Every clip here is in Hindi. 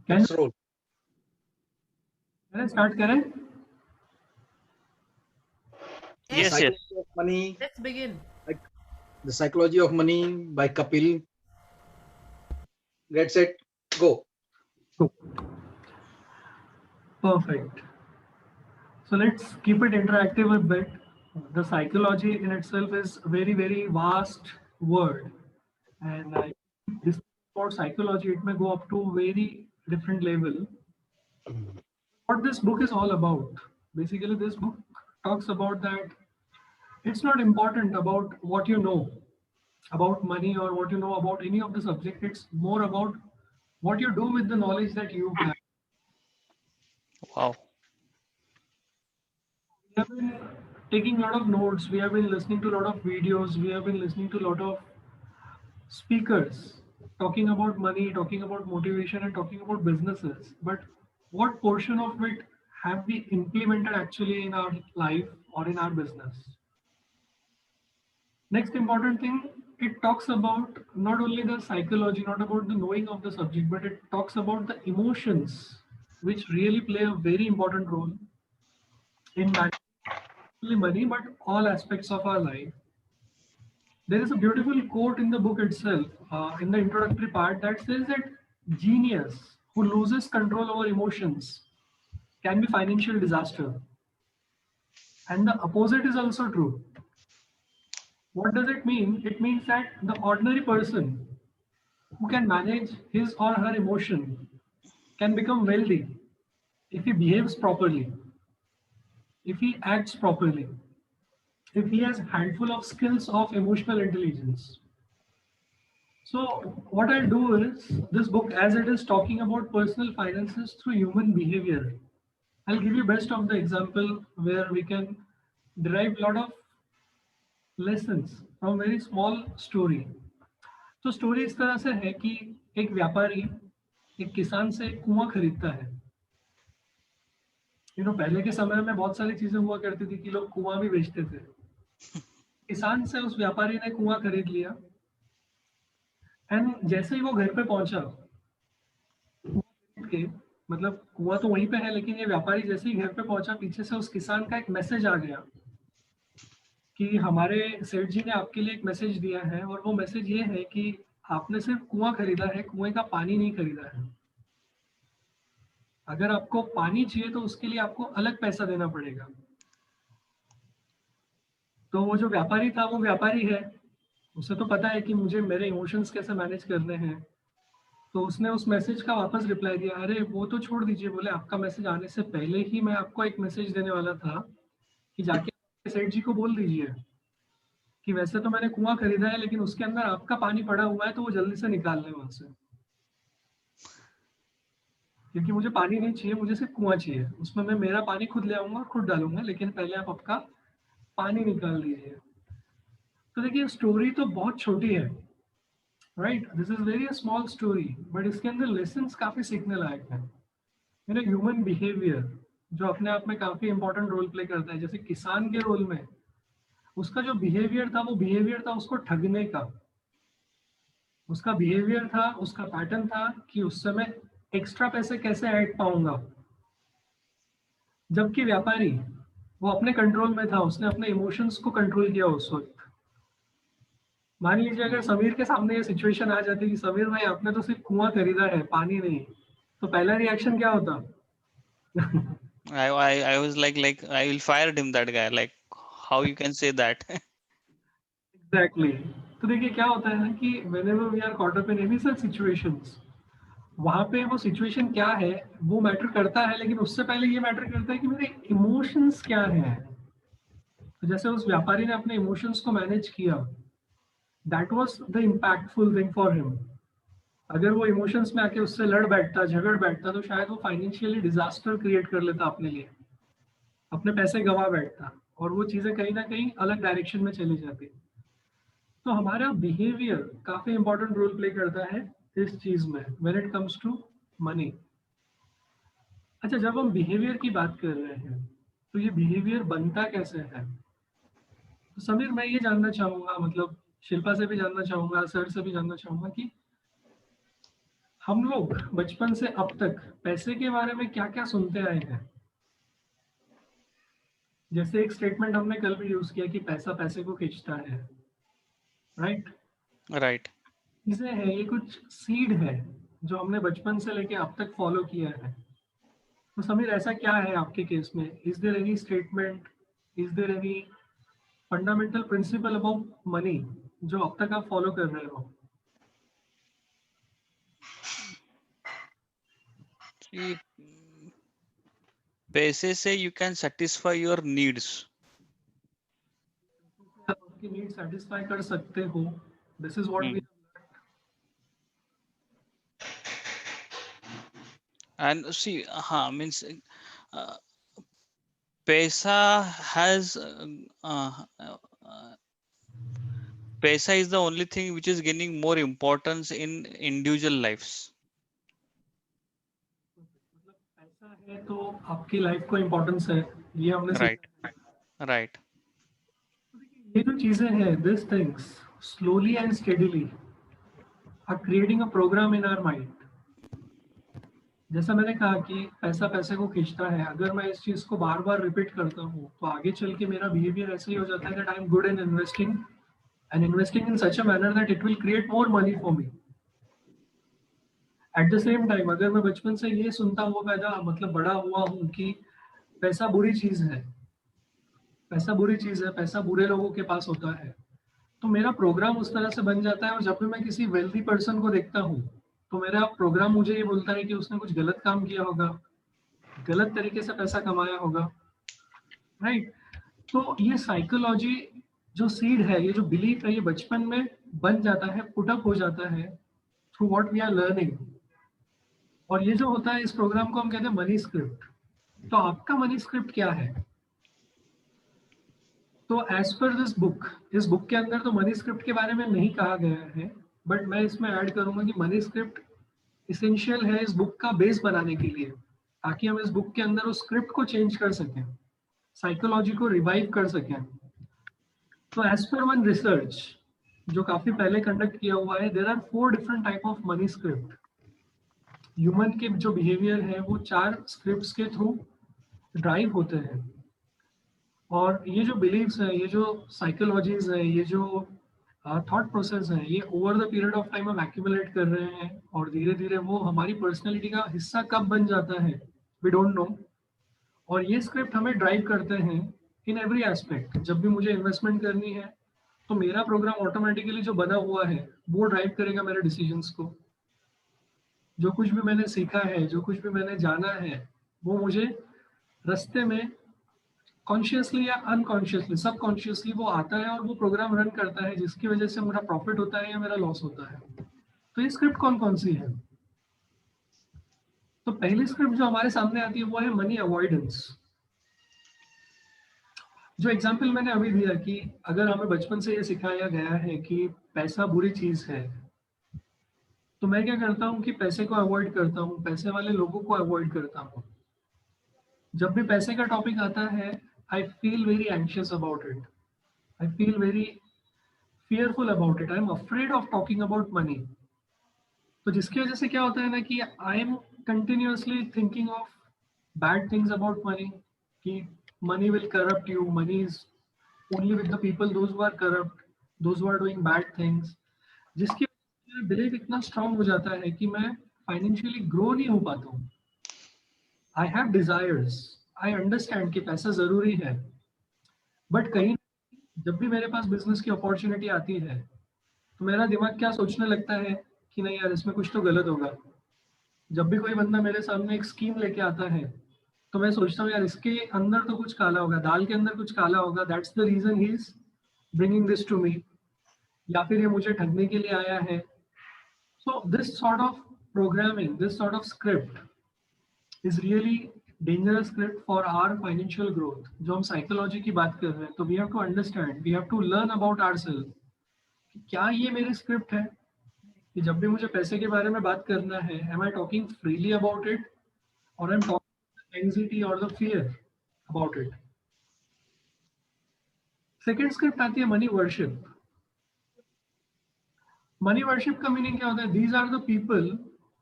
Let's roll. Start करें? Yes. Yes. Of money. Let's begin. Like the Psychology of Money by Kapil. Get set, go. Perfect. So let's keep it interactive a bit. The psychology in itself is very, very vast word, and this for psychology it may go up to very different level. What this book is all about, basically, this book talks about that it's not important about what you know about money or what you know about any of the subject. It's more about what you do with the knowledge that you have. Wow. We have been taking a lot of notes, we have been listening to a lot of videos, we have been listening to a lot of speakers talking about money, talking about motivation, and talking about businesses. But what portion of it have we implemented actually in our life or in our business? Next important thing, it talks about not only the psychology, not about the knowing of the subject, but it talks about the emotions, which really play a very important role in managing not only money, but all aspects of our life. There is a beautiful quote in the book itself, in the introductory part, that says that genius who loses control over emotions can be financial disaster. And the opposite is also true. What does it mean? It means that the ordinary person who can manage his or her emotion can become wealthy if he behaves properly, if he acts properly, if he has a handful of skills of emotional intelligence. So what I'll do is, this book, as it is talking about personal finances through human behavior, I'll give you best of the example where we can derive a lot of lessons from very small story. तो स्टोरी इस तरह से है कि एक व्यापारी एक किसान से कुआं खरीदता है. पहले के समय में बहुत सारी चीजें हुआ करती थी कि लोग कुआं भी बेचते थे. किसान से उस व्यापारी ने कुआं खरीद लिया, एंड जैसे ही वो घर पे पहुंचा, मतलब कुआं तो वहीं पे है, लेकिन ये व्यापारी जैसे ही घर पे पहुंचा, पीछे से उस किसान का एक मैसेज आ गया कि हमारे सेठ जी ने आपके लिए एक मैसेज दिया है, और वो मैसेज ये है कि आपने सिर्फ कुआं खरीदा है, कुएं का पानी नहीं खरीदा है. अगर आपको पानी चाहिए तो उसके लिए आपको अलग पैसा देना पड़ेगा. तो वो जो व्यापारी था, वो व्यापारी है, उसे तो पता है कि मुझे मेरे इमोशंस कैसे मैनेज करने हैं. तो उसने उस मैसेज का वापस रिप्लाई दिया, अरे वो तो छोड़ दीजिए, बोले आपका मैसेज आने से पहले ही मैं आपको एक मैसेज देने वाला था कि जाके सेठ जी को बोल दीजिए कि वैसे तो मैंने कुआं खरीदा है, लेकिन उसके अंदर आपका पानी पड़ा हुआ है, तो वो जल्दी से निकाल लें वहां से, क्योंकि मुझे पानी नहीं चाहिए, मुझे सिर्फ कुआं चाहिए. उसमें मैं मेरा पानी खुद ले आऊंगा, खुद डालूंगा, लेकिन पहले आप आपका पानी निकाल दीजिए. तो देखिए, स्टोरी तो बहुत छोटी है, right, this is very small story, but इसके अंदर लेसन्स काफी सीखने लायक है. ह्यूमन बिहेवियर जो अपने आप में काफी इंपॉर्टेंट रोल प्ले करता है. जैसे किसान के रोल में उसका जो बिहेवियर था, वो बिहेवियर था उसको ठगने का. उसका बिहेवियर था, उसका पैटर्न था कि उस समय एक्स्ट्रा पैसे कैसे ऐड पाऊंगा. जबकि व्यापारी वो अपने कंट्रोल में था, उसने अपने इमोशंस को कंट्रोल किया उस वक्त. मान लीजिए अगर समीर के सामने ये सिचुएशन आ जाती कि समीर भाई आपने तो सिर्फ कुआं खरीदा है, पानी नहीं, तो पहला रिएक्शन क्या होता? I was like I will fire him, that guy. Like, how you can say that? Exactly. तो देखिए क्या होता है ना कि whenever we are caught up in any such situations, वहां पे वो सिचुएशन क्या है वो मैटर करता है, लेकिन उससे पहले ये मैटर करता है कि मेरे इमोशंस क्या हैं. तो जैसे उस व्यापारी ने अपने इमोशंस को मैनेज किया, that was the impactful thing for him. अगर वो इमोशंस में आके उससे लड़ बैठता, झगड़ बैठता, तो शायद वो फाइनेंशियली डिजास्टर क्रिएट कर लेता अपने लिए, अपने पैसे गंवा बैठता, और वो चीजें कहीं ना कहीं अलग डायरेक्शन में चली जाती. तो हमारा बिहेवियर काफी इंपॉर्टेंट रोल प्ले करता है इस चीज में when it comes to money. अच्छा, जब हम बिहेवियर की बात कर रहे हैं, तो ये बिहेवियर बनता कैसे है? तो समीर, मैं ये जानना चाहूंगा, मतलब शिल्पा से भी जानना चाहूंगा, सर से भी जानना चाहूंगा कि हम लोग बचपन से अब तक पैसे के बारे में क्या क्या सुनते आए हैं? जैसे एक स्टेटमेंट हमने कल भी यूज किया कि पैसा पैसे को खींचता है, राइट? Right. चीजें हैं, ये कुछ सीड है जो हमने बचपन से लेके अब तक फॉलो किया है। तो समीर, ऐसा क्या है आपके केस में? Is there any statement, is there any fundamental principle about money जो अब तक आप फॉलो कर रहे हो? See, पैसे से you can satisfy your needs. आप आपकी नीड सेटिस्फाई कर सकते हो, this is what we And see, means uh, paisa has paisa is the only thing which is gaining more importance in individual lives. पैसा है तो आपकी लाइफ को इम्पोर्टेंस है, ये हमने Right. सीखा। Right. ये जो चीजें हैं, this things slowly and steadily are creating a programme in our mind. जैसा मैंने कहा कि पैसा पैसे को खींचता है, अगर मैं इस चीज को बार बार रिपीट करता हूँ तो आगे चल के मेरा बिहेवियर ऐसे ही हो जाता है that I am good in investing and investing in such a manner that it will create more money for me. At the same time अगर मैं बचपन से ये सुनता हुआ पैदा मतलब बड़ा हुआ हूँ कि पैसा बुरी चीज है, पैसा बुरी चीज है, पैसा बुरे लोगों के पास होता है, तो मेरा प्रोग्राम उस तरह से बन जाता है। और जब भी मैं किसी वेल्दी पर्सन को देखता हूँ तो मेरा प्रोग्राम मुझे ये बोलता है कि उसने कुछ गलत काम किया होगा, गलत तरीके से पैसा कमाया होगा, राइट? तो ये साइकोलॉजी जो सीड है, ये जो बिलीफ है, ये बचपन में बन जाता है, पुट अप हो जाता है through what we are learning. और ये जो होता है, इस प्रोग्राम को हम कहते हैं मनी स्क्रिप्ट। तो आपका मनी स्क्रिप्ट क्या है? तो एज पर दिस बुक, इस बुक के अंदर तो मनी स्क्रिप्ट के बारे में नहीं कहा गया है, बट मैं इसमें ऐड करूंगा कि मनी स्क्रिप्ट इसेंशियल है इस बुक का बेस बनाने के लिए, ताकि हम इस बुक के अंदर उस स्क्रिप्ट को चेंज कर सकें, साइकोलॉजी को रिवाइव कर सकें। तो एज पर वन रिसर्च जो काफी पहले कंडक्ट किया हुआ है, there are 4 different type of money script. Human के जो बिहेवियर है वो 4 स्क्रिप्ट्स के थ्रू ड्राइव होते हैं। और ये जो बिलीव्स है, ये जो साइकोलॉजीज है, ये जो थॉट प्रोसेस है, ये over the period of time हम एक्यूमुलेट कर रहे हैं और धीरे धीरे वो हमारी पर्सनैलिटी का हिस्सा कब बन जाता है वी डोंट नो। और ये स्क्रिप्ट हमें ड्राइव करते हैं इन एवरी एस्पेक्ट। जब भी मुझे इन्वेस्टमेंट करनी है तो मेरा प्रोग्राम ऑटोमेटिकली जो बना हुआ है वो ड्राइव करेगा मेरे डिसीजंस को। जो कुछ भी मैंने सीखा है, जो कुछ भी मैंने जाना है, वो मुझे रास्ते में कॉन्शियसली या अनकॉन्शियसली, सबकॉन्शियसली वो आता है और वो प्रोग्राम रन करता है, जिसकी वजह से मेरा प्रॉफिट होता है या मेरा लॉस होता है। तो ये स्क्रिप्ट कौन कौन सी है? तो पहली स्क्रिप्ट जो हमारे सामने आती है वो है मनी अवॉइडेंस। जो एग्जाम्पल मैंने अभी दिया कि अगर हमें बचपन से ये सिखाया गया है कि पैसा बुरी चीज है, तो मैं क्या करता हूँ कि पैसे को अवॉइड करता हूँ, पैसे वाले लोगों को अवॉइड करता हूँ। जब भी पैसे का टॉपिक आता है, I feel very anxious about it, I feel very fearful about it, I am afraid of talking about money। तो जिसकी वजह से क्या होता है ना कि I am continuously thinking of bad things about money, कि money will corrupt you, money is only with the people those who are corrupt, those who are doing bad things. जिसकी बिलीव इतना स्ट्रांग हो जाता है कि मैं फाइनेंशियली ग्रो नहीं हो पाता हूँ। I have desires, I understand कि पैसा जरूरी है, बट कहीं जब भी मेरे पास बिजनेस की अपॉर्चुनिटी आती है तो मेरा दिमाग क्या सोचने लगता है कि नहीं यार, इसमें कुछ तो गलत होगा। जब भी कोई बंदा मेरे सामने एक स्कीम लेके आता है तो मैं सोचता हूँ यार, इसके अंदर तो कुछ काला होगा, दाल के अंदर कुछ काला होगा, that's the reason he is bringing this to me, या फिर ये मुझे ठगने के लिए आया है। So this sort of programming, this sort of script is really dangerous script for our financial growth. जो हम साइकोलॉजी की बात कर रहे हैं, तो we have to understand, we have to learn about ourselves, क्या ये मेरी स्क्रिप्ट है कि जब भी मुझे पैसे के बारे में बात करना है, am I talking freely about it और आई एम टॉकिंग एंग्जाइटी और the fear about it. Second script आती है मनी वर्शिप। मनी वर्शिप का मीनिंग क्या होता है? These are the people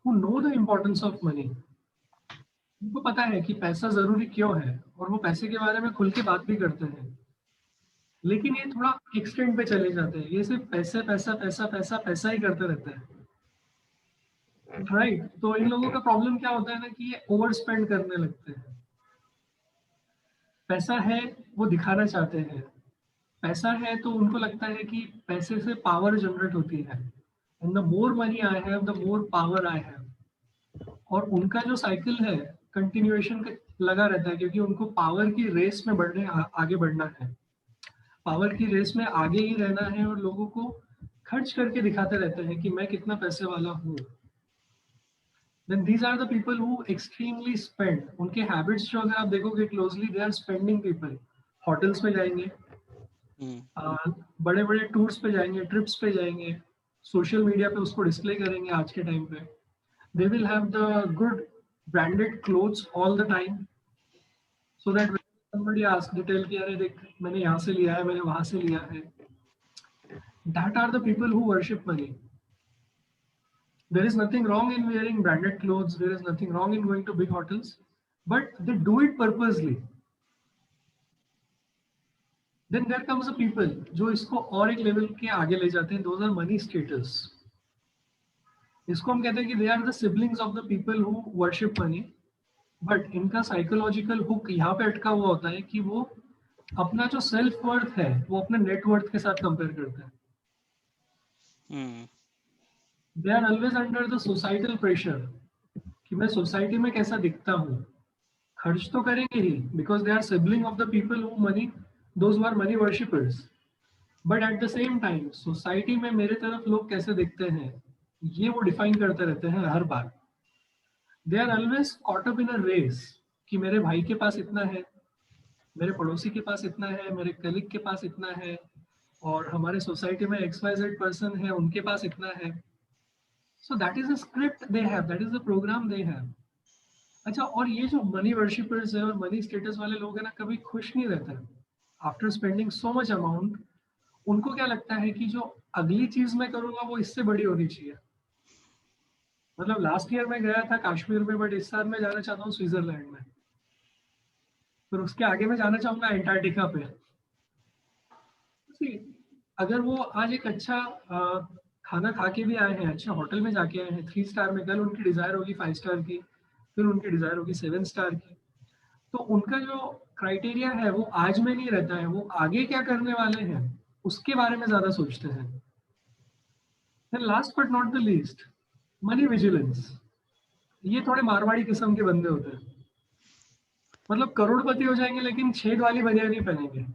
who know the importance of money, उनको पता है कि पैसा जरूरी क्यों है और वो पैसे के बारे में खुल के बात भी करते हैं, लेकिन ये थोड़ा एक्सटेंड पे चले जाते हैं, ये सिर्फ पैसा पैसा पैसा पैसा पैसा ही करते रहते हैं, राइट? तो इन लोगों का प्रॉब्लम क्या होता है ना कि ये ओवर स्पेंड करने लगते हैं। पैसा है वो दिखाना चाहते हैं, पैसा है तो उनको लगता है कि पैसे से पावर जनरेट होती है, and the more money I have the more power I have, और उनका जो साइकिल है कंटिन्यूएशन लगा रहता है, क्योंकि उनको पावर की रेस में आगे बढ़ना है, पावर की रेस में आगे ही रहना है, और लोगों को खर्च करके दिखाते रहते हैं कि मैं कितना पैसे वाला हूँ। Then these are the people who extremely spend. उनके हैबिट्स जो अगर आप देखोगे closely, they are spending people. Hotels में जाएंगे, बड़े बड़े टूर्स पे जाएंगे, ट्रिप्स पे जाएंगे, सोशल मीडिया पे उसको डिस्प्ले करेंगे आज के टाइम पे। They will have the good branded clothes all the time, so that somebody asks, they tell कि अरे देख मैंने यहाँ से लिया है, मैंने वहां से लिया है। That are the people who worship money. There is nothing wrong in wearing branded clothes. There is nothing wrong in going to big hotels, but they do it purposely. Then there comes the people जो इसको और एक लेवल के आगे ले जाते हैं. Those are money status. इसको हम कहते हैं कि they are the siblings of the people who worship money. But इनका psychological hook यहाँ पे अटका हुआ होता है कि वो अपना जो self worth है वो अपने net worth के साथ compare करते हैं. They are always under the societal pressure कि मैं सोसाइटी में कैसा दिखता हूँ. खर्च तो करेंगे ही because they are sibling of the people who money, those who are money worshippers. But at the same time society में मेरे तरफ लोग कैसे दिखते हैं ये वो डिफाइन करते रहते हैं हर बार. They are always caught up in a race कि मेरे भाई के पास इतना है, मेरे पड़ोसी के पास इतना है, मेरे कलीग के पास इतना है, और हमारे सोसाइटी में XYZ पर्सन है उनके पास इतना है. So that is a script they have, that is the program they have. अच्छा, और ये जो मनी वर्शिपर्स है और मनी स्टेटस वाले लोग हैं ना, कभी खुश नहीं रहते. After spending so much amount, उनको क्या लगता है कि जो अगली चीज मैं करूंगा वो इससे बड़ी होनी चाहिए. मतलब लास्ट ईयर मैं गया था कश्मीर में, बट इस साल मैं जाना चाहता हूँ स्विट्जरलैंड में, फिर उसके आगे मैं जाना चाहूंगा एंटार्क्टिका पे. अगर वो आज एक अच्छा खाना खा के भी आए हैं, अच्छा होटल में जाके आए हैं 3 स्टार में, कल उनकी डिजायर होगी 5 स्टार की, फिर उनकी डिजायर होगी 7 स्टार की, तो उनका जो क्राइटेरिया है वो आज में नहीं रहता है, वो आगे क्या करने वाले हैं उसके बारे में ज्यादा सोचते हैं. Then last but not the least, money vigilance. ये थोड़े मारवाड़ी किस्म के बंदे होते हैं, मतलब करोड़पति हो जाएंगे लेकिन छेद वाली बनियान नहीं पहनेंगे.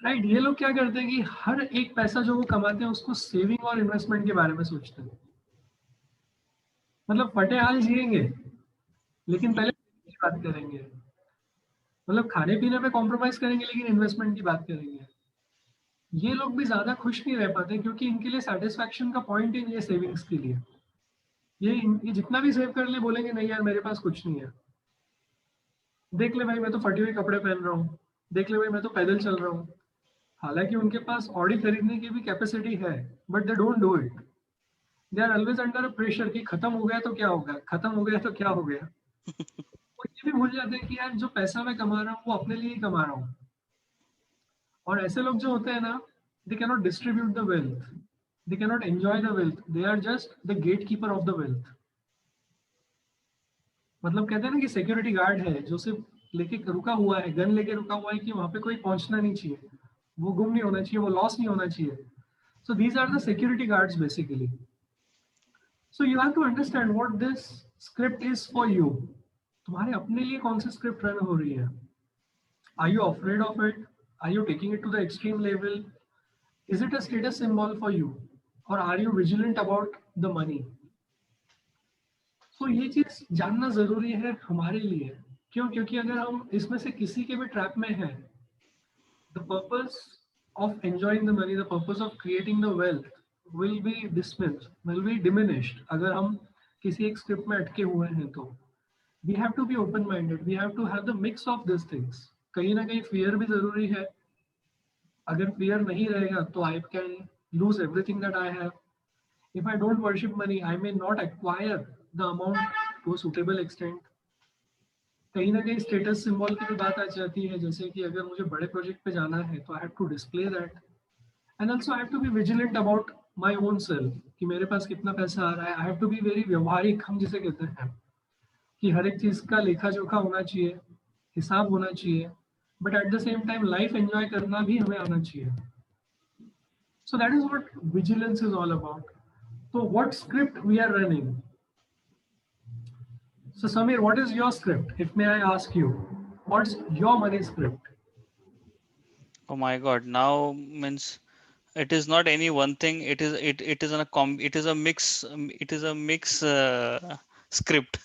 राइट, ये लोग क्या करते हैं कि हर एक पैसा जो वो कमाते हैं उसको सेविंग और इन्वेस्टमेंट के बारे में सोचते हैं. मतलब फटे हाल जिएंगे लेकिन पहले की बात करेंगे, मतलब खाने पीने पे कॉम्प्रोमाइज करेंगे लेकिन इन्वेस्टमेंट की बात करेंगे. ये लोग भी ज्यादा खुश नहीं रह पाते क्योंकि इनके लिए सेटिस्फैक्शन का पॉइंट ही नहीं है सेविंग्स के लिए. ये जितना भी सेव कर ले बोलेंगे नहीं यार मेरे पास कुछ नहीं है. देख ले भाई मैं तो फटे हुए कपड़े पहन रहा हूँ, देख ले भाई मैं तो पैदल चल रहा हूँ. हालांकि उनके पास ऑडी खरीदने की भी कैपेसिटी है, but they don't do it. They are always under a pressure कि खत्म हो गया तो क्या होगा, खत्म हो गया तो क्या हो गया. वो ये भी भूल जाते हैं कि यार जो पैसा मैं कमा रहा हूँ वो अपने लिए ही कमा रहा हूँ. और ऐसे लोग जो होते हैं ना, they can not distribute the wealth, they can not enjoy the wealth, they are just the gate keeper of the wealth. मतलब कहते हैं ना कि सिक्योरिटी गार्ड है जो सिर्फ लेके रुका हुआ है, गन लेके रुका हुआ है कि वहां पे कोई पहुंचना नहीं चाहिए, वो गुम नहीं होना चाहिए, वो लॉस नहीं होना चाहिए. So these are the security guards basically. So you have to understand what this script is for you. तुम्हारे अपने लिए कौन सी स्क्रिप्ट रन हो रही है? Are you afraid of it? Are you taking it to the extreme level? Is it a status symbol for you? Or are you vigilant about the money? So ये चीज जानना जरूरी है हमारे लिए. क्यों? क्योंकि अगर हम इसमें से किसी के भी ट्रैप में हैं, the purpose of enjoying the money, the purpose of creating the wealth will be dismissed, will be diminished. अगर हम किसी एक स्क्रिप्ट में अटके हुए हैं तो we have to be open minded, we have to have the mix of these things. कहीं ना कहीं fear भी जरूरी है. अगर fear नहीं रहेगा तो I can lose everything that I have. If I don't worship money, I may not acquire the amount to a suitable extent. कहीं ना कहीं स्टेटस सिंबल की भी बात आ जाती है, जैसे कि अगर मुझे बड़े प्रोजेक्ट पे जाना है तो I have to display that, and also I have to be vigilant about my own self कि मेरे पास कितना पैसा आ रहा है. I have to be very व्यवहारिक, हम जिसे कहते हैं कि हर एक चीज का लेखा जोखा होना चाहिए, हिसाब होना चाहिए, but at the same time life enjoy करना भी हमें आना चाहिए. सो that is what vigilance is all about. So what script we are running? So Samir, what is your script? If may I ask you, what's your money script? Oh my God, now means it is not any one thing. It is it is a mix. It is a mix script.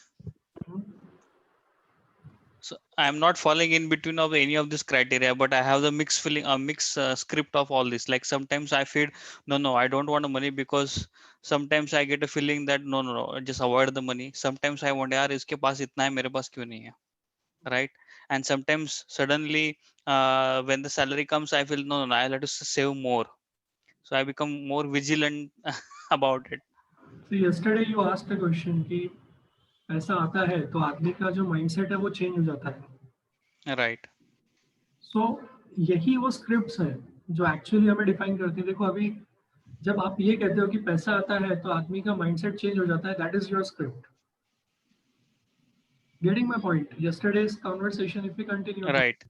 So I am not falling in between of any of this criteria, but I have the mixed feeling, a mixed script of all this. Like sometimes I feel, no, I don't want the money, because sometimes I get a feeling that no, just avoid the money. Sometimes I wonder, यार इसके पास इतना है, मेरे पास क्यों नहीं है, right? And sometimes suddenly, when the salary comes, I feel no, I have to save more. So I become more vigilant about it. So yesterday you asked a question कि पैसा आता है तो आदमी का जो माइंडसेट है वो चेंज हो जाता है. Right. So यही वो स्क्रिप्ट्स हैं जो एक्चुअली हमें डिफाइन करती है. देखो अभी जब आप ये कहते हो कि पैसा आता है तो आदमी का माइंडसेट चेंज हो जाता है, that is your script. Getting my point? Yesterday's conversation, if we continue. Right.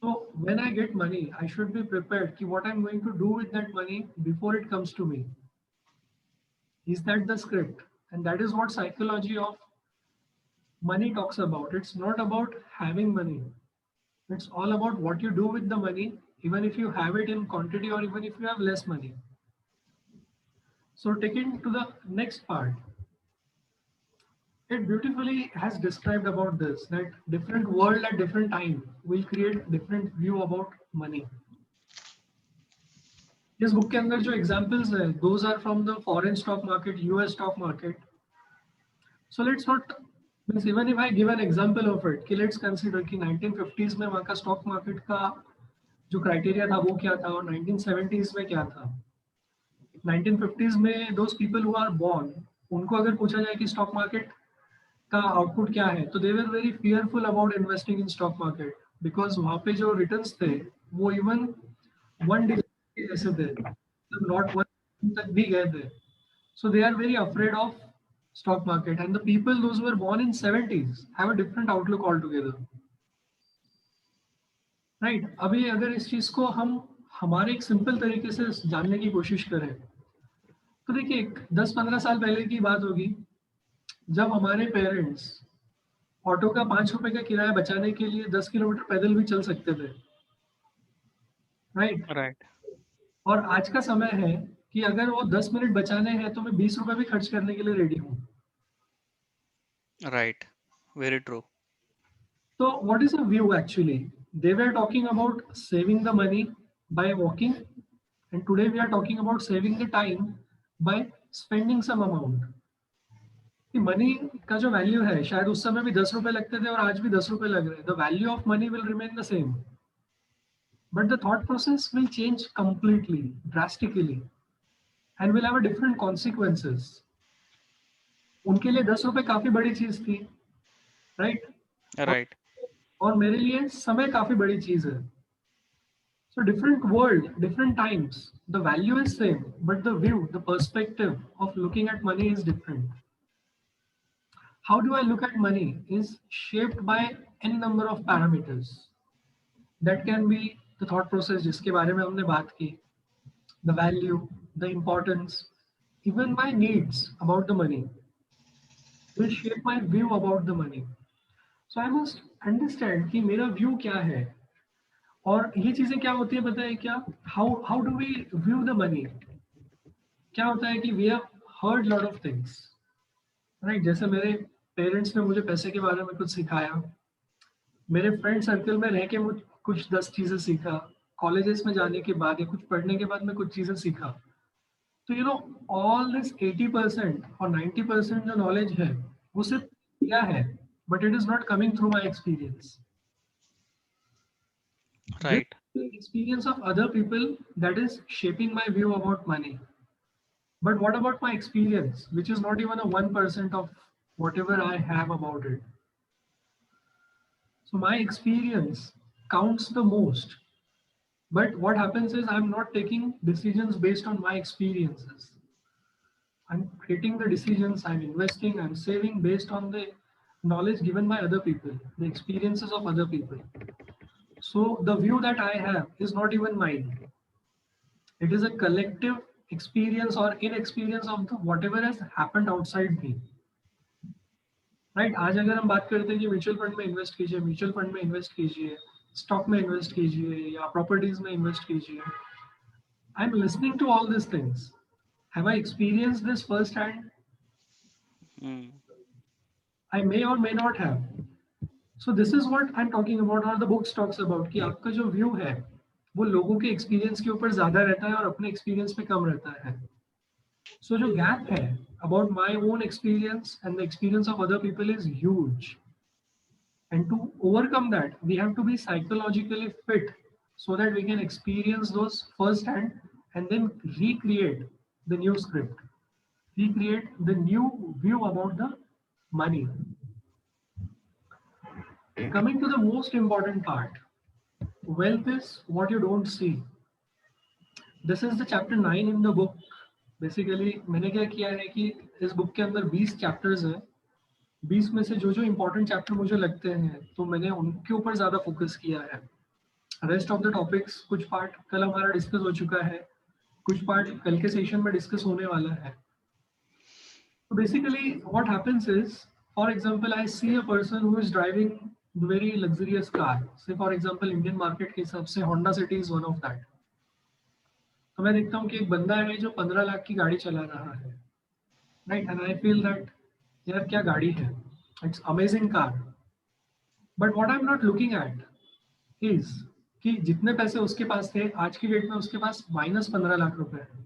So when I get money, I should be prepared ki what I'm going to do with that money before it comes to me. Is that the script? And that is what psychology of money talks about. It's not about having money. It's all about what you do with the money, even if you have it in quantity or even if you have less money. So taking to the next part, it beautifully has described about this, that different world at different time will create different view about money. इस बुक के अंदर जो एग्जांपल्स है, those are from the foreign stock market, US stock market. So let's not, means even if I give an example of it, कि let's consider कि 1950s में वहाँ का stock market का जो criteria था वो क्या था और 1970s में क्या था. 1950s में those people who are born, उनको अगर पूछा जाए कि stock market का आउटपुट क्या है, तो they were very fearful about investing in stock market because वहाँ पे जो returns थे वो even one digit ऐसे थे, not one तक भी गए थे. So they are very afraid of stock market, and the people those who were born in 70s have a different outlook altogether. Right? अभी अगर इस चीज को हम हमारे एक सिंपल तरीके से जानने की कोशिश करें, तो देखिए 10-15 साल पहले की बात होगी जब हमारे पेरेंट्स ऑटो का 5 रुपए का किराया बचाने के लिए 10 किलोमीटर पैदल भी चल सकते थे. राइट? Right. और आज का समय है कि अगर वो 10 मिनट बचाने हैं तो मैं 20 रुपए भी खर्च करने के लिए रेडी हूँ. Right. Very true. So what is a view actually? They were talking about saving the money by walking, and today we are talking about saving the time by spending some amount. कि मनी का जो वैल्यू है, शायद उस समय भी 10 रुपए लगते थे और आज भी 10 रुपए लग रहे हैं. The value of money will remain the same, but the thought process will change completely, drastically, and will have a different consequences. उनके लिए 10 रुपए काफी बड़ी चीज थी, राइट? Right. और मेरे लिए समय काफी बड़ी चीज है. So different world, different times, the value is same, but the view, the perspective of looking at money is different. How do I look at money is shaped by n number of parameters. That can be the thought process जिसके बारे में हमने बात की, the value, the importance, even my needs about the money will shape my view about the money. So I must understand कि मेरा view क्या है. और ये चीजें क्या होती है पता है क्या? How do we view the money? क्या होता है कि we have heard lot of things, right? जैसे मेरे पेरेंट्स ने मुझे पैसे के बारे में कुछ सिखाया, मेरे फ्रेंड सर्कल में रह के मुझे कुछ 10 चीजें सीखा, कॉलेजेस में जाने के बाद या कुछ पढ़ने के बाद मैं कुछ चीजें सीखा. तो यू नो ऑल दिस 80% और 90% जो नॉलेज है वो सिर्फ क्या है, but it is not coming through my experience. Right. the experience of other people that is shaping my view about money. But what about my experience, which is not even a 1% of whatever I have about it? So my experience counts the most. But what happens is I'm not taking decisions based on my experiences. I'm creating the decisions, I'm investing, I'm saving based on the knowledge given by other people, the experiences of other people. So the view that I have is not even mine. It is a collective experience or inexperience of the whatever has happened outside me. Right आज अगर हम बात करते हैं कि म्यूचुअल फंड में इन्वेस्ट कीजिए, म्यूचुअल फंड में इन्वेस्ट कीजिए, स्टॉक में इन्वेस्ट कीजिए या प्रॉपर्टीज में इन्वेस्ट कीजिए, I am listening to all this things. Have I experience this first hand? I may or may not have. So this is what I'm talking about, or the books talks about, कि आपका जो व्यू है वो लोगों के एक्सपीरियंस के ऊपर ज्यादा रहता है और अपने एक्सपीरियंस पे कम रहता है. So जो gap है about my own experience and the experience of other people is huge. And to overcome that, we have to be psychologically fit so that we can experience those firsthand and then recreate the new script, recreate the new view about the money. Coming to the most important part, wealth is what you don't see. This is the chapter 9 in the book. Basically, मैंने क्या किया है कि इस बुक के अंदर 20 चैप्टर्स हैं. 20 में से जो जो इंपॉर्टेंट चैप्टर मुझे लगते हैं तो मैंने उनके ऊपर ज्यादा फोकस किया है. रेस्ट ऑफ द टॉपिक्स, कुछ पार्ट कल हमारा डिस्कस हो चुका है, कुछ पार्ट कल के सेशन में डिस्कस होने वाला है. So basically what happens is, for example, I see a person who is driving the very luxurious car. Say for example, Indian market के हिसाब से Honda City is one of that. तो मैं देखता हूँ कि एक बंदा है जो 15 लाख की गाड़ी चला रहा है, right, and I feel that यार क्या गाड़ी है, it's amazing car. But what I am not looking at is कि जितने पैसे उसके पास थे आज की डेट में उसके पास -15 लाख रुपए है.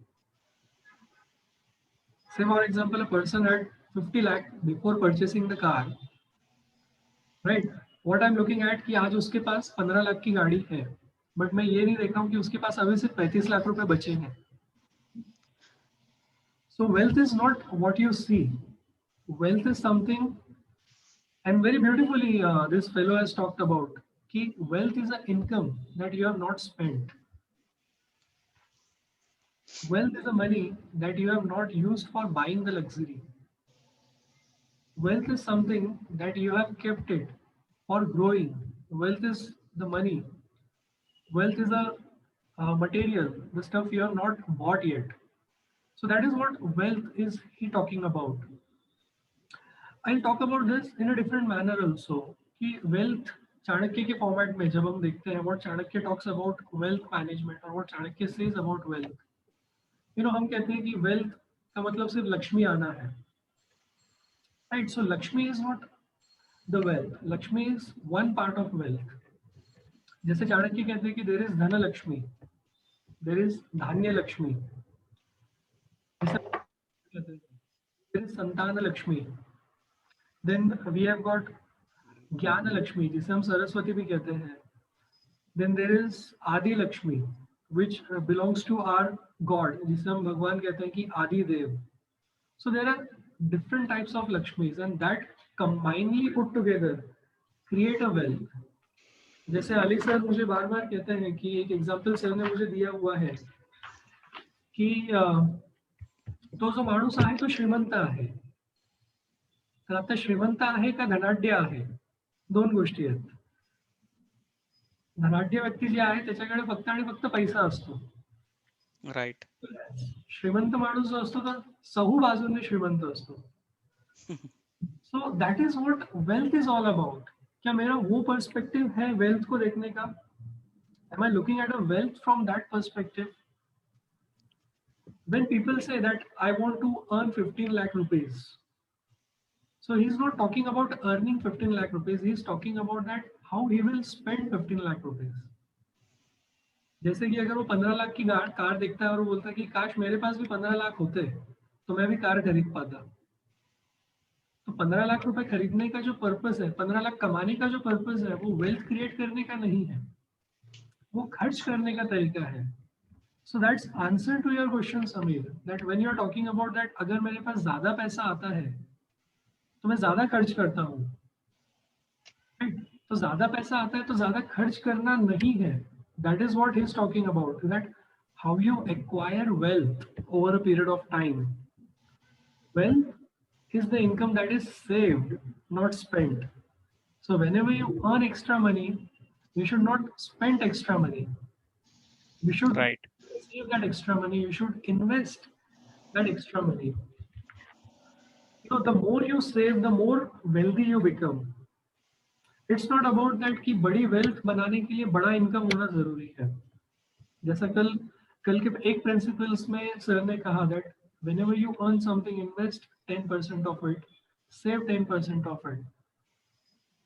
Say for example, a person had 50 lakh before purchasing the car, right? What I'm looking at कि आज उसके पास 15 लाख की गाड़ी है, बट मैं ये नहीं देख रहा हूँ कि उसके पास अभी सिर्फ 35 लाख रुपए बचे हैं. So wealth is not what you see. Wealth is something, and very beautifully this fellow has talked about कि wealth is an income that you have not spent. Wealth is the money that you have not used for buying the luxury. Wealth is something that you have kept it for growing. Wealth is the money. Wealth is a material, the stuff you have not bought yet. So that is what wealth is he talking about. I'll talk about this in a different manner also. कि wealth चाणक्य के फॉर्मेट में जब हम देखते हैं what Chanakya talks about wealth management or what Chanakya says about wealth. हम कहते हैं कि wealth का मतलब सिर्फ लक्ष्मी आना है, right? So Lakshmi is not the wealth. Lakshmi is one part of wealth. जैसे चाणक्य कहते हैं कि there is धन लक्ष्मी, there is धान्य लक्ष्मी, there is संतान Lakshmi, then we have got ज्ञान लक्ष्मी जिसे हम सरस्वती भी कहते हैं, then there is आदि Lakshmi which belongs to our God, जिसे हम भगवान कहते हैं कि आदि देव. So there are different types of Lakshmis and that combinedly put together create a wealth. जैसे अली सर मुझे बार बार कहते हैं कि एक एग्जाम्पल सर ने मुझे दिया हुआ है की तो जो माणूस आहे तो श्रीमंत आहे. तर आता श्रीमंत आहे का धनाढ्य आहे, दोन गोष्टी आहेत. धनाढ्य व्यक्ती जे आहे त्याच्याकडे फक्त आणि फक्त पैसा असतो, राइट. श्रीमंत माणूस जो असतो तो सहू बाजूने श्रीमंत असतो. So that is what wealth is all about. क्या मेरा वो पर्सपेक्टिव है वेल्थ को देखने का? Am I looking at a wealth from that perspective? When people say that I want to earn 15 lakh rupees, so he's not talking about earning 15 lakh rupees, he's talking about that how he will spend 15 lakh rupees. जैसे कि अगर वो 15 लाख की कार देखता है और वो बोलता है कि काश मेरे पास भी 15 लाख होते तो मैं भी कार खरीद पाता. तो 15 लाख रुपए खरीदने का जो पर्पस है, 15 लाख कमाने का जो पर्पस है, वो वेल्थ क्रिएट करने का नहीं है. वो खर्च करने का तरीका है. So that's answer to your question, Samir. That when you're talking about that, अगर मेरे पास ज्यादा पैसा आता है तो मैं ज्यादा खर्च करता हूँ. Right? तो ज्यादा पैसा आता है तो ज्यादा खर्च करना नहीं है. That is what he's talking about. That how you acquire wealth over a period of time. Wealth is the income that is saved, not spent. So whenever you earn extra money, you should not spend extra money. You should Right. save that extra money. You should invest that extra money. You know, the more you save, the more wealthy you become. It's not about that कि बड़ी wealth बनाने के लिए बड़ा income होना जरूरी है. जैसा कल के एक principles में सर ने कहा that whenever you earn something, invest 10% of it, save 10% of it.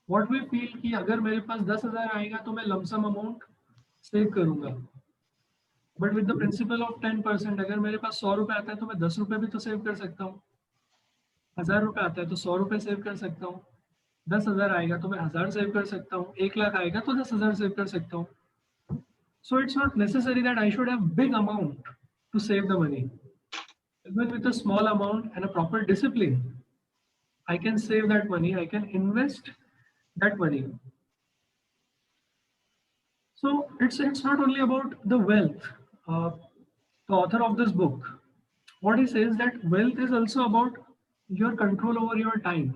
What we feel कि अगर मेरे पास 10,000 आएगा तो मैं lump sum amount save करूंगा. But with the principle of 10%, अगर मेरे पास 100 रुपए आता है तो मैं 10 रुपए भी तो सेव कर सकता हूँ. 1000 रुपए आता है तो 100 रुपए सेव कर सकता हूँ. 10,000 आएगा तो मैं 1000 सेव कर सकता हूँ. 1 लाख आएगा तो 10,000 सेव कर सकता हूँ. So it's not necessary that I should have big amount to save the money. Even with a small amount and a proper discipline, I can save that money. I can invest that money. So it's not only about the wealth. The author of this book, what he says that wealth is also about your control over your time.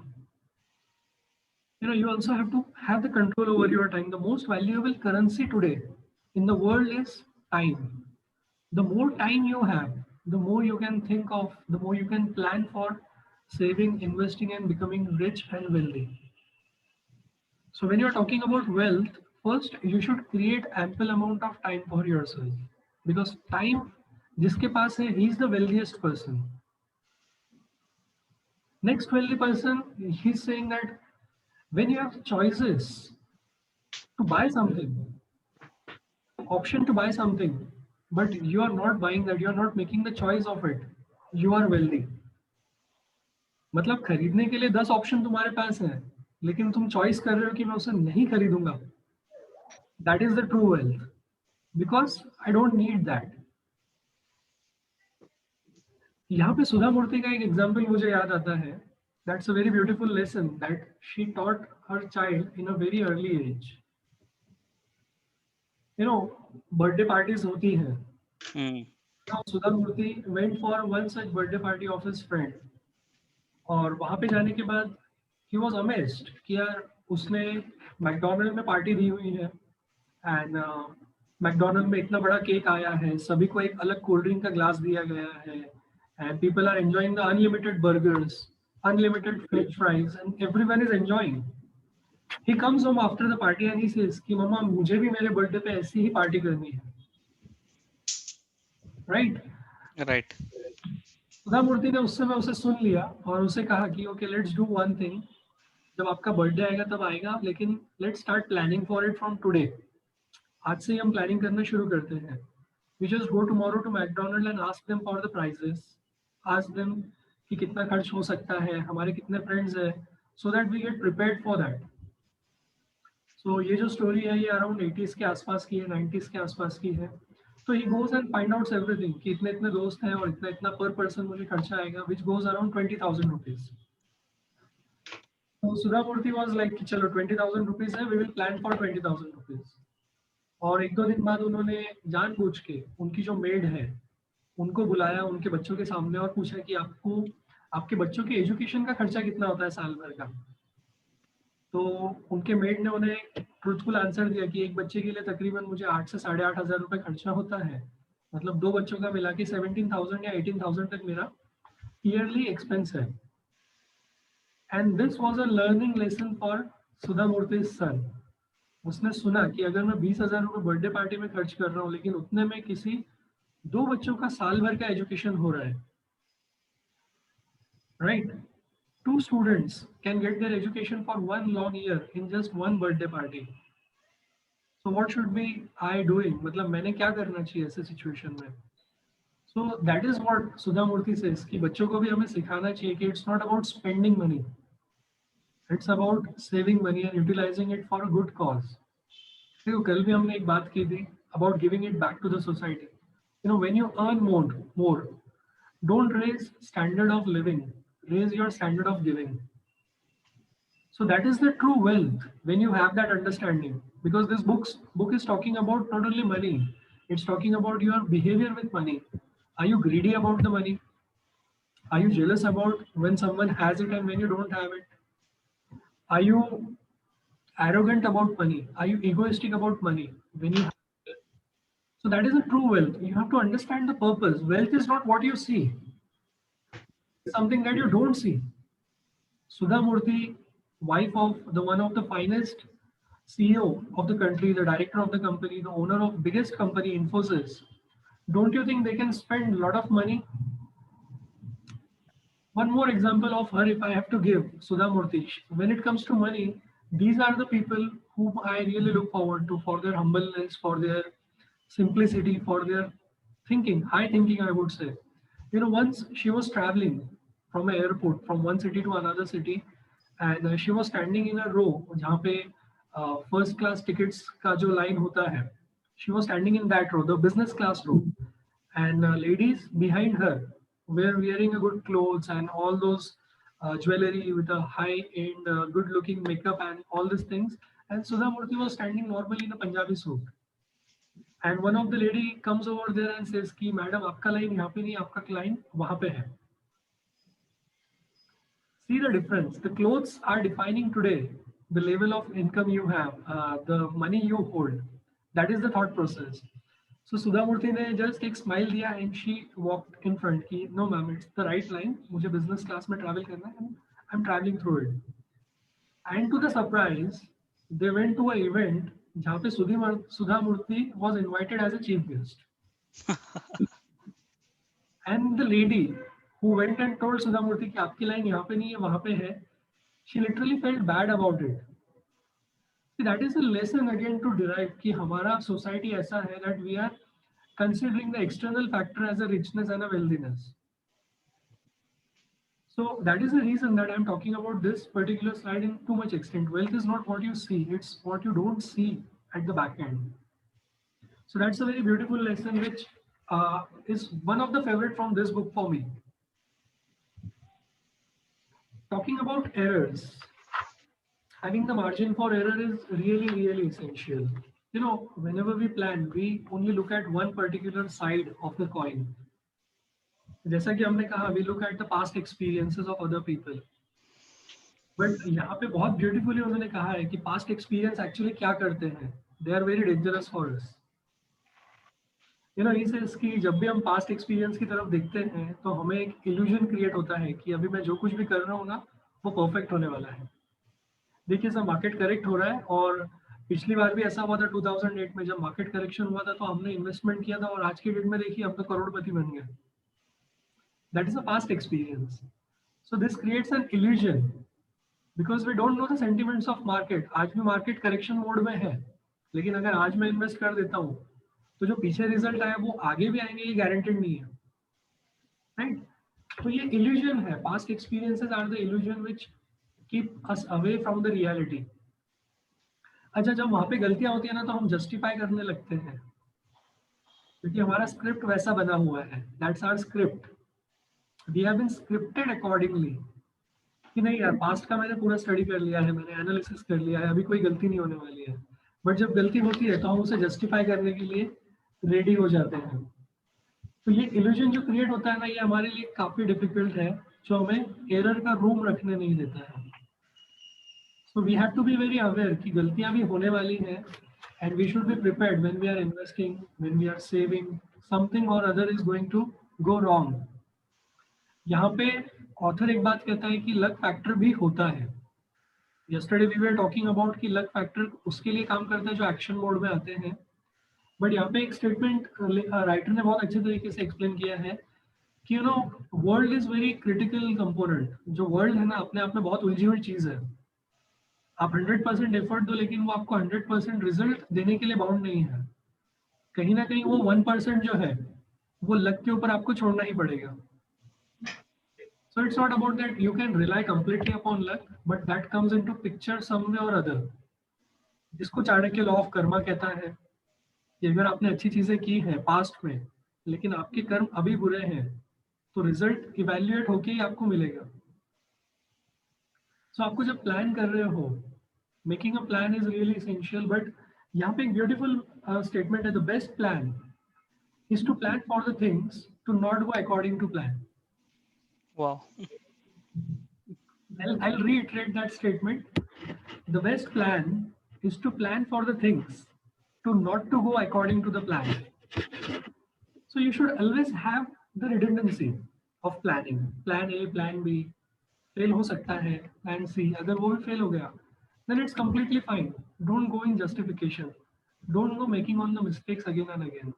You know, you also have to have the control over your time. The most valuable currency today in the world is time. The more time you have, the more you can think of, the more you can plan for saving, investing, and becoming rich and wealthy. So when you're talking about wealth, first you should create ample amount of time for yourself, because time जिसके पास है, he is the wealthiest person. Next wealthy person, he's saying that when you have choices to buy something, option to buy something, but you are not buying that, you are not making the choice of it, you are wealthy. मतलब खरीदने के लिए 10 ऑप्शन तुम्हारे पास है, लेकिन तुम चॉइस कर रहे हो कि मैं उसे नहीं खरीदूंगा. That is the true wealth, because I don't need that. यहाँ पे सुधा मूर्ति का एक एग्जाम्पल मुझे याद आता है. That's a very beautiful lesson that she taught her child in a very early age. You know, birthday parties होती हैं. Now Sudha Murthy went for one such birthday party of his friend. और वहाँ पे जाने के बाद he was amazed कि यार उसने मैकडोनल्ड में पार्टी दी हुई है, एंड मैकडोनल्ड में इतना बड़ा केक आया है, सभी को एक अलग कोल्ड ड्रिंक का ग्लास दिया गया है, and people are enjoying the unlimited burgers, unlimited french fries, and everyone is enjoying. He comes home after the party and he says कि मम्मा मुझे भी मेरे बर्थडे पे ऐसी ही पार्टी करनी है. Right. सुधा मूर्ति ने उस समय उसे सुन लिया और उसे कहा कि okay, let's do one thing. जब आपका बर्थडे आएगा तब आएगा, लेकिन let's start planning for it from today. आज से ही हम प्लानिंग करना शुरू करते हैं. We just go tomorrow to McDonald and ask them for the prices. Ask them कि कितना खर्च हो सकता है, हमारे कितने फ्रेंड्स हैं, so that we get prepared for that. So ये जो स्टोरी है ये अराउंड 80s के आसपास की है, 90s के आसपास की है. तो he goes and find out everything कि इतने इतने दोस्त हैं और इतना इतना पर पर्सन मुझे खर्चा आएगा, विच गोज अराउंड 20,000 रुपीज. तो सुधा मूर्ति वाज लाइक कि चलो 20,000 रुपीज है, we will plan for 20,000 rupees. और एक दो दिन बाद उन्होंने जानबूझ के उनकी जो मेड है उनको बुलाया उनके बच्चों के सामने और पूछा कि आपको आपके बच्चों के एजुकेशन का खर्चा कितना होता है साल भर का. तो उनके मेड ने उन्हें ट्रूथफुल आंसर दिया कि एक बच्चे के लिए तकरीबन मुझे 8 से 8,500 रुपए खर्चा होता है. मतलब दो बच्चों का मिला के 17,000 या 18,000 तक मेरा ईयरली एक्सपेंस है. And this was a learning lesson for Sudha Murty son. उसने सुना कि अगर मैं 20,000 रुपए बर्थडे पार्टी में खर्च कर रहा हूँ, लेकिन उतने में किसी दो बच्चों का साल भर का एजुकेशन हो रहा है. Right. 2 students can get their education for 1 long year in just 1 birthday party. So what should be I doing? मतलब मैंने क्या करना चाहिए ऐसे सिचुएशन में? So that is what Sudha Murthy says कि बच्चों को भी हमें सिखाना चाहिए कि it's not about spending money. It's about saving money and utilizing it for a good cause. देखो कल भी हमने एक बात की थी about giving it back to the society. You know, when you earn more, don't raise standard of living, raise your standard of giving. So that is the true wealth when you have that understanding. Because this book is talking about not only money, it's talking about your behavior with money. Are you greedy about the money? Are you jealous about when someone has it and when you don't have it? Are you arrogant about money? Are you egoistic about money when you have it? So that is a true wealth. You have to understand the purpose. Wealth is not what you see, it's something that you don't see. Sudha Murthy, wife of the one of the finest CEO of the country, the director of the company, the owner of biggest company Infosys, don't you think they can spend a lot of money? One more example of her, if I have to give, Sudha Murthy, when it comes to money, these are the people whom I really look forward to for their humbleness, for their simplicity, for their thinking, high thinking, I would say. You know, once she was traveling from an airport from one city to another city, and she was standing in a row जहाँ पे first class tickets का जो line होता है, she was standing in that row, the business class row, and ladies behind her were wearing a good clothes and all those jewelry with a high end, good looking makeup and all these things. And Sudha Murthy was standing normally in a Punjabi suit. And one of the lady comes over there and says कि मैडम आपका लाइन यहाँ पे नहीं, आपका लाइन वहाँ पे है. See the difference. The clothes are defining today the level of income you have, the money you hold. That is the thought process. So Sudha Murthy ने just एक smile दिया and she walked in front कि no ma'am, it's the right line. मुझे business class में travel करना है and I'm traveling through it. And to the surprise, they went to an event जहाँ पे Sudha Murthy was invited as a chief guest. And the lady who went and told Sudha Murthy कि आपकी लाइन यहाँ पे नहीं है वहाँ पे है, she literally felt bad about it. See, that is a lesson again to derive कि हमारा society ऐसा है that we are considering the external factor as a richness and a wealthiness. So that is the reason that I'm talking about this particular slide in too much extent. Wealth is not what you see, it's what you don't see at the back end. So that's a very beautiful lesson which is one of the favorite from this book for me. Talking about errors, having the margin for error is really essential. You know, whenever we plan, we only look at one particular side of the coin. जैसा कि हमने कहा, we look at the past experiences of other people. But यहाँ पे बहुत beautifully उन्होंने कहा है कि past experience actually क्या करते हैं. They are very dangerous for us. You know, he says कि जब भी हम past experience की तरफ देखते हैं तो हमें एक illusion create होता है कि अभी मैं जो कुछ भी कर रहा हूँ ना वो perfect होने वाला है. देखिए सर, मार्केट करेक्ट हो रहा है और पिछली बार भी ऐसा हुआ था 2008 में जब मार्केट करेक्शन हुआ था तो हमने इन्वेस्टमेंट किया था और आज की डेट में देखिए हम तो करोड़पति बन गए. That is a past experience. So this creates an illusion because we don't know the sentiments of market. आज भी मार्केट करेक्शन मोड में है, लेकिन अगर आज मैं इन्वेस्ट कर देता हूँ तो जो पीछे रिजल्ट आया वो आगे भी आएंगे, ये गारंटेड नहीं है, राइट? तो ये illusion है. Past experiences are the illusion which keep us away from the reality. अच्छा, जब वहां पे गलतियां होती है ना तो हम जस्टिफाई करने लगते हैं क्योंकि हमारा स्क्रिप्ट वैसा बना हुआ है. That's our script. We have been scripted accordingly कि नहीं यार, पास्ट का मैंने पूरा स्टडी कर लिया है, मैंने एनालिसिस कर लिया है, अभी कोई गलती नहीं होने वाली है. बट जब गलती होती है तो हम उसे जस्टिफाई करने के लिए रेडी हो जाते हैं. तो ये इल्यूजन जो क्रिएट होता है ना, ये हमारे लिए काफी डिफिकल्ट है, जो हमें एरर का रूम रखने नहीं देता है. So we have to be very aware कि गलतियां भी होने वाली हैं and we should be prepared when we are investing, when we are saving, something or other is going to go wrong. यहाँ पे ऑथर एक बात कहता है कि लक फैक्टर भी होता है. Yesterday we were talking about कि लक फैक्टर उसके लिए काम करता है जो एक्शन मोड में आते हैं. बट यहाँ पे एक स्टेटमेंट राइटर ने बहुत अच्छे तरीके से एक्सप्लेन किया है कि you know world is very critical component. जो वर्ल्ड है ना अपने आप में बहुत उलझी हुई चीज है. आप 100% एफर्ट दो लेकिन वो आपको 100% रिजल्ट देने के लिए बाउंड नहीं है. कहीं ना कहीं वो 1% जो है वो लक के ऊपर आपको छोड़ना ही पड़ेगा. So it's not about that you can rely completely upon luck, but that comes into picture some way or other. जिसको चाणक्य लॉ ऑफ कर्मा कहता है, कि अगर आपने अच्छी चीजें की हैं पास्ट में, लेकिन आपके कर्म अभी बुरे हैं, तो रिजल्ट इवैल्यूएट होके ही आपको मिलेगा। सो आपको जब प्लान कर रहे हो, making a plan is really essential. But यहाँ पे एक ब्यूटीफुल स्टेटमेंट है, the best plan is to plan for the things to not go according to plan. Wow. I'll reiterate that statement. The best plan is to plan for the things to not to go according to the plan. So you should always have the redundancy of planning. Plan A, plan B, fail हो सकता है, plan C, अगर वो भी fail हो गया, then it's completely fine. Don't go in justification. Don't go making on the mistakes again and again.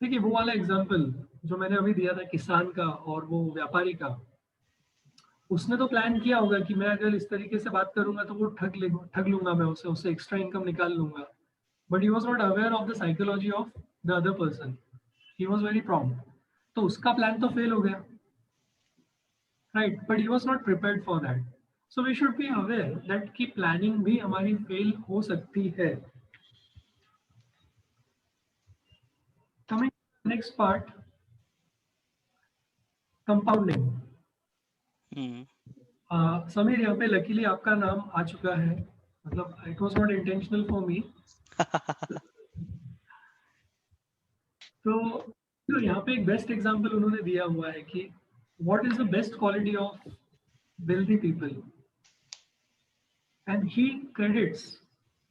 देखिए वो वाला एग्जाम्पल जो मैंने अभी दिया था किसान का और वो व्यापारी का, उसने तो प्लान किया होगा कि मैं अगर इस तरीके से बात करूंगा तो वो ठग लूंगा, मैं उससे एक्स्ट्रा इनकम निकाल लूंगा। But he was not aware of the psychology of the other person, he was very prompt, तो उसका प्लान तो फेल हो गया, right, but he was not prepared for that. So we should be aware that की प्लानिंग भी हमारी फेल हो सकती है। Coming to the next part, compounding. Sameer, यहाँ पे लकीली आपका नाम आ चुका है, मतलब it was not intentional for me. तो यहाँ पे एक बेस्ट एग्जांपल उन्होंने दिया हुआ है कि what is the best quality of wealthy people, and he credits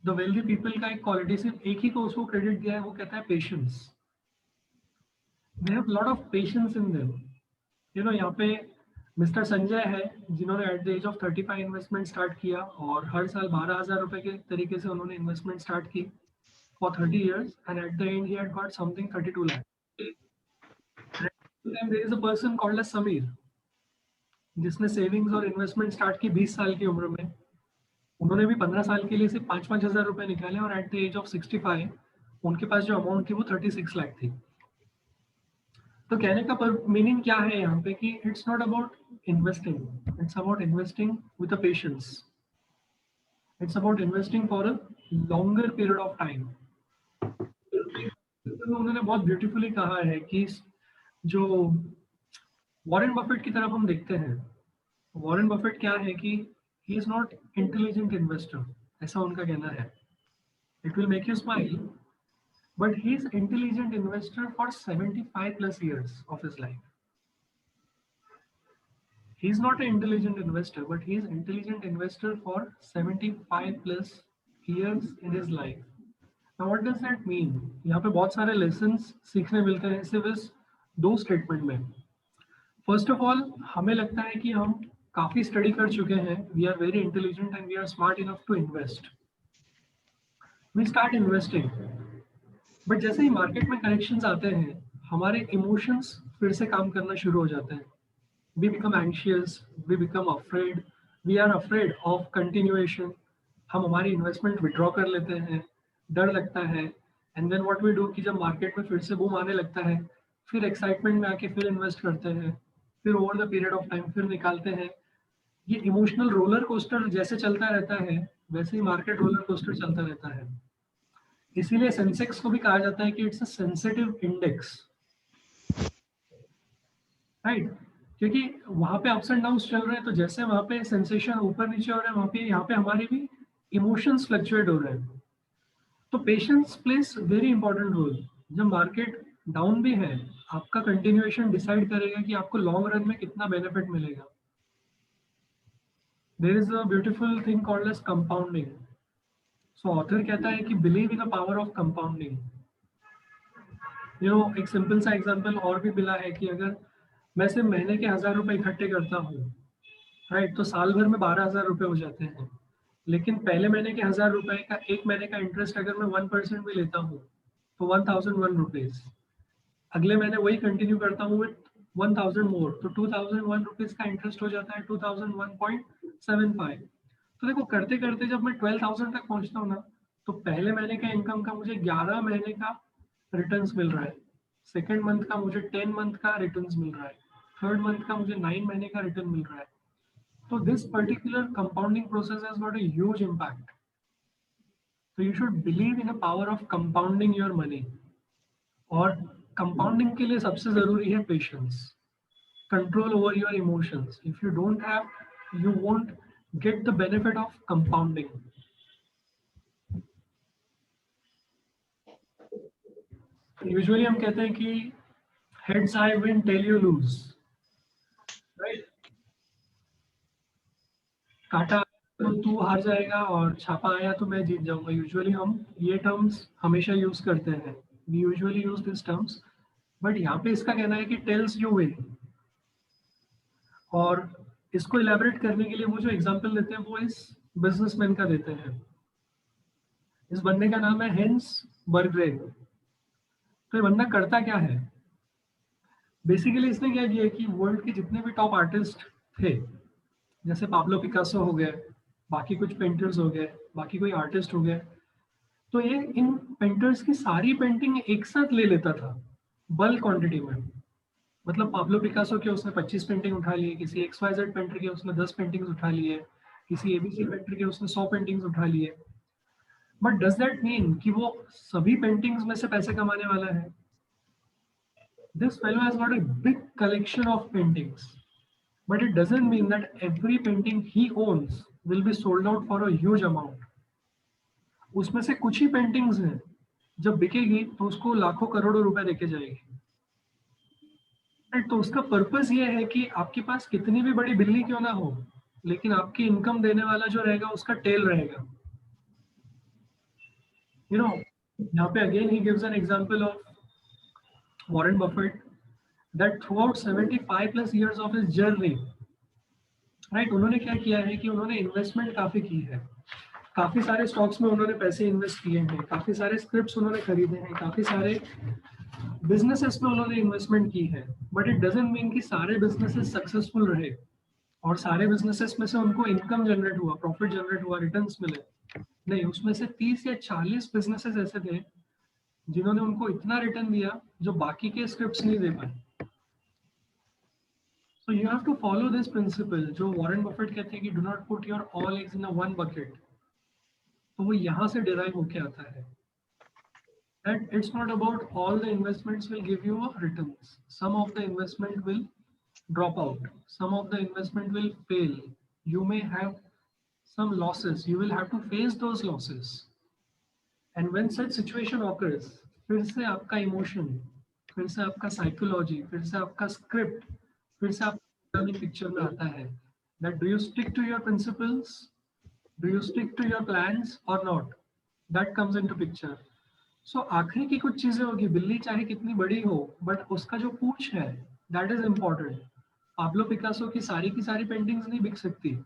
the wealthy people का एक क्वालिटी, सिर्फ एक ही को उसको क्रेडिट दिया है, वो कहता है patience. They have lot of patience in them. You know, यहाँ पे मिस्टर संजय है जिन्होंने at the age of 35 investment start किया और हर साल 12,000 रुपए के तरीके से उन्होंने इन्वेस्टमेंट स्टार्ट की for 30 years, and at the end he had got something 32 lakh. And there is a person called as Sameer, जिसने सेविंग्स और इन्वेस्टमेंट स्टार्ट की 20 साल की उम्र में। उन्होंने भी 15 साल के लिए सिर्फ 5-5 हजार रुपए निकाले और एट द एज ऑफ 65 उनके पास जो अमाउंट थी वो 36 लाख थी। तो कहने का मीनिंग क्या है यहाँ पे कि it's not about investing, it's about investing with a patience, it's about investing for a longer period of time. उन्होंने बहुत ब्यूटीफुली कहा है कि जो वॉरेन बफेट की तरफ हम देखते हैं, वॉरेन बफेट क्या है कि he is not intelligent investor, ऐसा उनका कहना है। It will make you smile, but he is intelligent investor for 75 plus years of his life. He is not an intelligent investor, but he is intelligent investor for 75 plus years in his life. Now what does that mean? यहाँ पे बहुत सारे lessons सीखने मिलते हैं सिर्फ इस दो स्टेटमेंट में। फर्स्ट ऑफ ऑल, हमें लगता है कि हम काफी स्टडी कर चुके हैं, we are very intelligent and we are smart enough to invest, we start investing. But जैसे ही मार्केट में करेक्शंस आते हैं, हमारे इमोशंस फिर से काम करना शुरू हो जाते हैं। We become anxious, we become afraid, we are afraid of continuation. हम हमारी इन्वेस्टमेंट विड्रॉ कर लेते हैं, डर लगता है। And then what we do कि जब मार्केट में फिर से बूम आने लगता है, फिर एक्साइटमेंट में आके फिर इन्वेस्ट करते हैं, फिर over the period of time फिर निकालते हैं। ये इमोशनल रोलर कोस्टर जैसे चलता रहता है, वैसे ही मार्केट रोलर कोस्टर चलता रहता है। इसीलिए सेंसेक्स को भी कहा जाता है कि it's a sensitive index, right, क्योंकि वहां पे अप्स एंड डाउन्स चल रहे हैं, तो जैसे वहां पे सेंसेशन ऊपर नीचे हो रहे हैं, वहां पे यहाँ पे हमारे भी इमोशंस फ्लक्चुएट हो रहे हैं। तो patience plays very important role. जब मार्केट डाउन भी है, आपका कंटिन्यूएशन डिसाइड करेगा कि आपको लॉन्ग रन में कितना बेनिफिट मिलेगा। There is a beautiful thing called as compounding. So author कहता है कि believe in the power of compounding. You know, एक सिंपल सा एग्जांपल और भी मिला है कि अगर मैं सिर्फ महीने के 1,000 रुपए इकट्ठे करता हूँ, राइट, तो साल भर में 12,000 रुपए हो जाते हैं। लेकिन पहले महीने के 1,000 रुपए का एक महीने का इंटरेस्ट अगर मैं 1% भी लेता हूँ तो 1,001 रुपीज। अगले महीने वही कंटिन्यू करता हूँ विथ 1,000 मोर, तो 2,001 रुपीज का इंटरेस्ट हो जाता है 2,001.75। तो देखो, करते करते जब मैं 12,000 तक पहुंचता हूँ ना, तो पहले महीने का इनकम का मुझे 11 महीने का रिटर्न्स मिल रहा है, सेकेंड मंथ का मुझे 10 मंथ का रिटर्न्स मिल रहा है, थर्ड मंथ का मुझे 9 महीने का रिटर्न मिल रहा है। तो this particular compounding process has got a huge impact. So you should believe in the power of compounding your money. और compounding के लिए सबसे जरूरी है patience, control over your emotions. If you don't have, you won't get the benefit of compounding. Usually हम कहते हैं कि heads I win, tail you lose, right? काटा तो तू हार जाएगा और छापा आया तो मैं जीत जाऊंगा. यूजुअली हम ये टर्म्स हमेशा यूज करते हैं. We usually use this terms, but यहाँ पे इसका कहना है कि टेल्स यू विन. और इसको इलेबोरेट करने के लिए वो जो एग्जांपल देते हैं वो इस बिजनेसमैन का देते हैं. इस बंदे का नाम है हेंस बर्गरेग. तो ये बंदा करता क्या है? बेसिकली इसने क्या किया कि वर्ल्ड के जितने भी टॉप आर्टिस्ट थे, जैसे पाब्लो पिकासो हो गए, बाकी कुछ पेंटर्स हो गए, बाकी कोई आर्टिस्ट हो गए, तो ये इन पेंटर्स की सारी पेंटिंग एक साथ ले लेता था बल्क क्वांटिटी में. मतलब पाब्लो पिकासो के उसने 25 पेंटिंग उठा लिए, किसी XYZ पेंटर के उसने 10 पेंटिंग्स उठा लिए, किसी ABC पेंटर के उसने 100 पेंटिंग्स उठा लिए. बट डज दैट मीन कि वो सभी पेंटिंग्स में से पैसे कमाने वाला है? This fellow has got a big collection of paintings, but it doesn't mean that every painting he owns will be sold out for a huge amount. उसमें से कुछ ही पेंटिंग्स हैं जब बिकेगी तो उसको लाखों करोड़ों रुपए देके जाएगी. तो उसका पर्पस ये है कि आपके पास कितनी भी बड़ी बिल्ली क्यों ना हो, लेकिन आपकी इनकम देने वाला जो रहेगा उसका टेल रहेगा. You know, यहाँ पे again he gives an example of Warren Buffett, that throughout 75 plus years of his journey, right, उन्होंने क्या किया है कि उन्होंने इन्वेस्टमेंट काफी की है. काफी सारे स्टॉक्स में उन्होंने पैसे इन्वेस्ट किए हैं, काफी सारे स्क्रिप्ट्स उन्होंने खरीदे हैं, काफी सारे बिजनेसेस में उन्होंने इन्वेस्टमेंट की है. बट इट डजंट मीन कि सारे बिजनेसेस सक्सेसफुल रहे और सारे बिजनेसेस में से उनको इनकम जनरेट हुआ, प्रॉफिट जनरेट हुआ, रिटर्न्स मिले. नहीं, उसमें से 30 या 40 बिजनेसेस ऐसे थे जिन्होंने उनको इतना रिटर्न दिया जो बाकी के स्क्रिप्ट्स नहीं दे पाए. So you have to follow this principle जो वॉरेन बफेट कहते हैं कि do not put your all eggs in a one bucket. तो वो यहाँ से derive होके आता है. That it's not about all the investments will give you a returns. Some of the investment will drop out. Some of the investment will fail. You may have some losses. You will have to face those losses. And when such situation occurs, फिर से आपका emotion, फिर से आपका psychology, फिर से आपका script, फिर से आप पिक्चर में आता है. That do you stick to your principles, do you stick to your plans or not? That comes into picture. So आखिरी की कुछ चीजें होगी. बिल्ली चाहे कितनी बड़ी हो, बट उसका जो पूंछ है, that is important. Pablo Picasso की सारी पेंटिंग्स नहीं बिक सकती,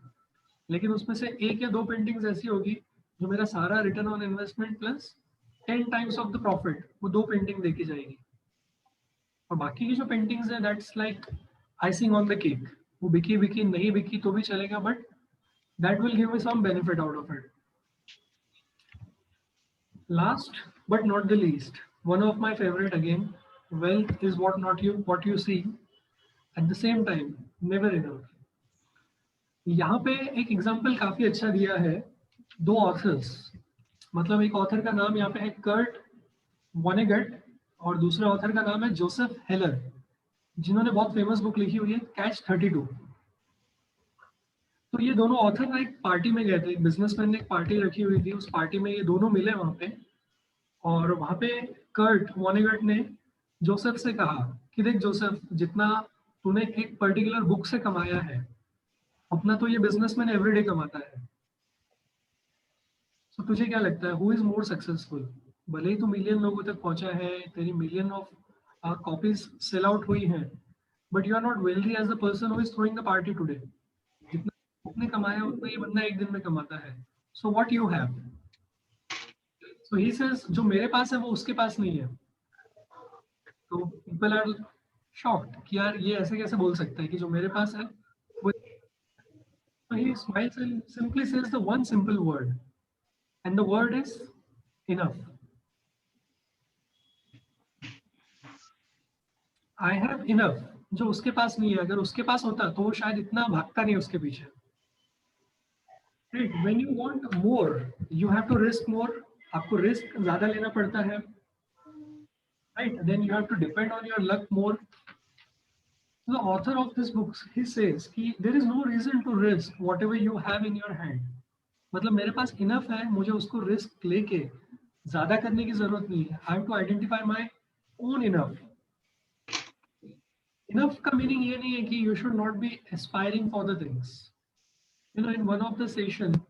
लेकिन उसमें से एक या दो पेंटिंग्स ऐसी होगी जो मेरा सारा return on investment plus 10 times of the profit वो दो पेंटिंग देके जाएगी. और बाकी की जो पेंटिंग्स है, that's like icing on the cake. वो बिकी नहीं बिकी तो भी चलेगा, but that will give me some benefit out of it. Last but not the least, one of my favourite again, wealth is what you see, at the same time never enough. यहाँ पे एक एग्जांपल काफी अच्छा दिया है. दो ऑथर्स, मतलब एक ऑथर का नाम यहाँ पे है कर्ट वॉनेगट और दूसरे ऑथर का नाम है जोसेफ हेलर, जिन्होंने बहुत फेमस बुक लिखी हुई है Catch-32. तो ये दोनों ऑथर ना एक पार्टी में गए थे. एक बिजनेसमैन ने एक पार्टी रखी हुई थी, उस पार्टी में ये दोनों मिले वहां पे. और वहां पे कर्ट वॉनेगट ने जोसेफ से कहा कि देख जोसेफ, जितना तूने एक पर्टिकुलर बुक से कमाया है उतना तो ये बिजनेसमैन एवरीडे कमाता है. तो तुझे क्या लगता है, हु इज मोर सक्सेसफुल? भले ही तू मिलियन लोगों तक पहुंचा है, तेरी million of copies sell out हुई हैं, but you are not wealthy as the person who is throwing the party today. जितना उसने कमाया उतना ये बंदा एक दिन में कमाता है. So what you have? So he says जो मेरे पास है वो उसके पास नहीं है. तो पीपल आर शॉक्ड कि यार ये ऐसे कैसे बोल सकता है कि जो मेरे पास है वो. So he smiles and simply says the one simple word, and the word is enough. I have enough. जो उसके पास नहीं है, अगर उसके पास होता तो वो शायद इतना भागता नहीं उसके पीछे. Right? When you want more, you have to risk more, आपको रिस्क ज्यादा लेना पड़ता है, right? Then you have to depend on your luck more. The author of this book, he says कि there is no reason to risk whatever you have in your hand. मतलब मेरे पास इनफ है, मुझे उसको रिस्क लेके ज्यादा करने की जरूरत नहीं है. I have to identify my own enough. Enough का मीनिंग ये नहीं है कि you should not be aspiring for the things. You know, in one of the session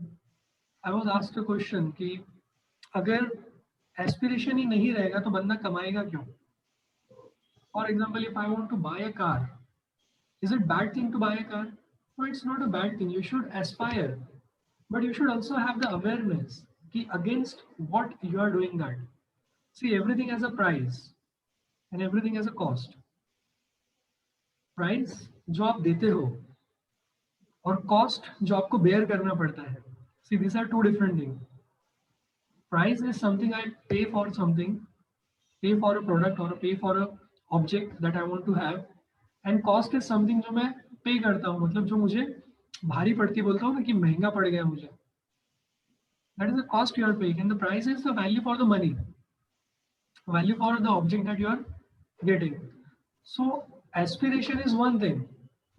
I was asked a question कि अगर एस्पिरेशन ही नहीं रहेगा तो बंदा कमाएगा क्यों? For example, if I want to buy a car, is it bad thing to buy a car? No, it's not a bad thing. You should aspire, but you should also have the awareness ki against what you are doing that. See, everything has a price and everything has a cost. Price जो आप देते हो और cost जो आपको bear करना पड़ता है. See, these are two different things. Price is something I pay for something, pay for a product or pay for a object that I want to have. And cost is something जो मैं पे करता हूँ, मतलब जो मुझे भारी पड़ती है, बोलता हूँ ना कि महंगा पड़ गया मुझे. That is the cost you are paying and the price is the value for the money, value for the object that you are getting. So aspiration is one thing,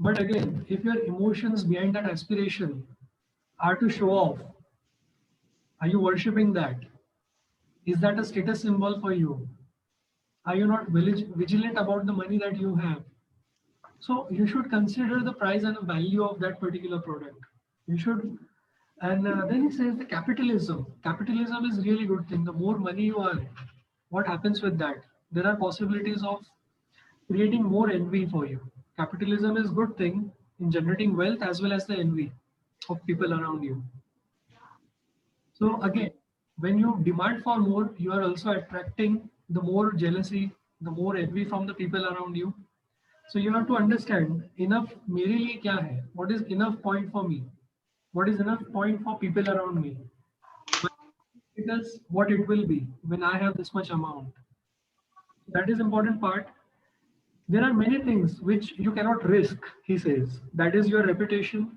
but again if your emotions behind that aspiration are to show off, are you worshipping that? Is that a status symbol for you? Are you not vigilant about the money that you have? So you should consider the price and the value of that particular product. You should, and then he says the capitalism. Capitalism is really good thing. The more money you earn, what happens with that? There are possibilities of creating more envy for you. Capitalism is good thing in generating wealth as well as the envy of people around you. So again, when you demand for more, you are also attracting the more jealousy, the more envy from the people around you. So you have to understand enough मेरे लिए क्या है? What is enough point for me? What is enough point for people around me? Because what it will be when I have this much amount. That is important part. There are many things which you cannot risk, he says. That is your reputation,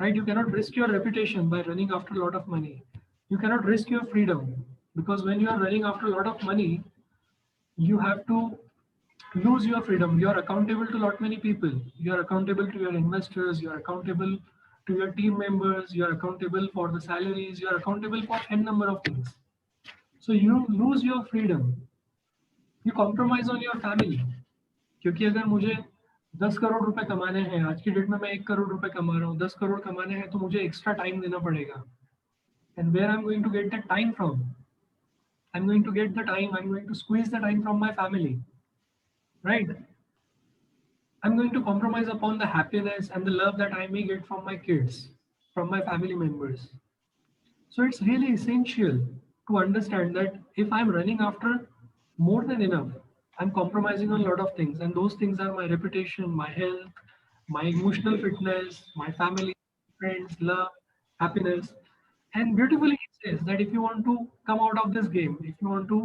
right? You cannot risk your reputation by running after a lot of money. You cannot risk your freedom, because when you are running after a lot of money, you have to lose your freedom. You are accountable to lot many people. You are accountable to your investors. You are accountable to your team members. You are accountable for the salaries. You are accountable for n number of things. So you lose your freedom. You compromise on your family. क्योंकि अगर मुझे 10 करोड़ रुपए कमाने हैं, आज की डेट में मैं 1 करोड़ रुपए कमा रहा हूँ, 10 करोड़ कमाने हैं तो मुझे एक्स्ट्रा टाइम देना पड़ेगा. And where I'm going to get that time from? I'm going to get the time. I'm going to squeeze the time from my family. Right? I'm going to compromise upon the happiness and the love that I may get from my kids, from my family members. So it's really essential to understand that if I'm running after more than enough, I'm compromising on a lot of things. And those things are my reputation, my health, my emotional fitness, my family, friends, love, happiness. And beautifully he says that if you want to come out of this game, if you want to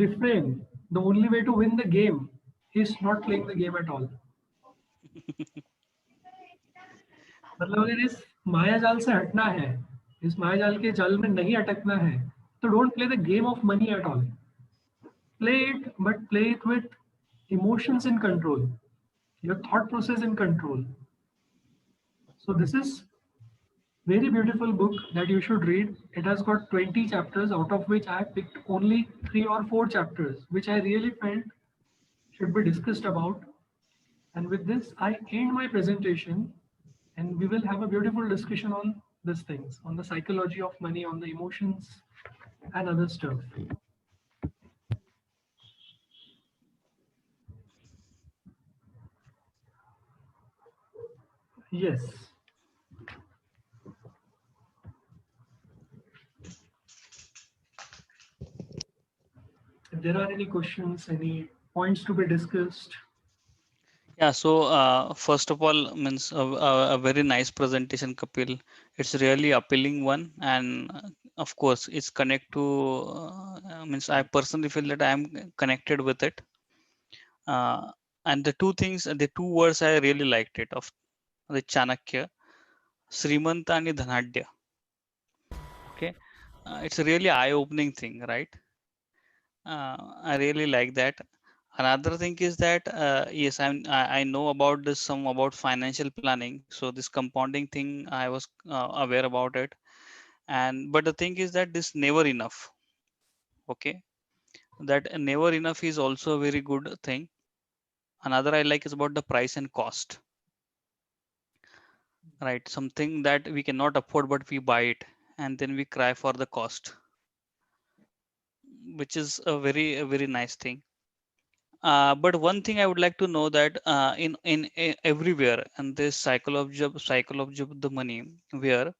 refrain, the only way to win the game is not playing the game at all. मतलब अगर इस माया जाल से हटना है, इस माया जाल के जाल में नहीं अटकना है, तो don't play the game of money at all. Play it, but play it with emotions in control, your thought process in control. So this is very beautiful book that you should read. It has got 20 chapters, out of which I have picked only 3 or 4 chapters, which I really felt should be discussed about. And with this, I end my presentation, and we will have a beautiful discussion on these things, on the psychology of money, on the emotions and other stuff. Yes. If there are any questions, any points to be discussed. Yeah, so first of all, means a very nice presentation, Kapil. It's really appealing one, and of course, it's connect to means I personally feel that I am connected with it. And the two things, the two words I really liked it of the Chanakya, Srimanta and Dhanadya. Okay, it's a really eye-opening thing, right? I really like that. Another thing is that yes, I know about this some about financial planning. So this compounding thing, I was aware about it. And but the thing is that this never enough. Okay, that never enough is also a very good thing. Another I like is about the price and cost. Right, something that we cannot afford, but we buy it, and then we cry for the cost, which is a very nice thing. But one thing I would like to know that everywhere and this cycle of job the money where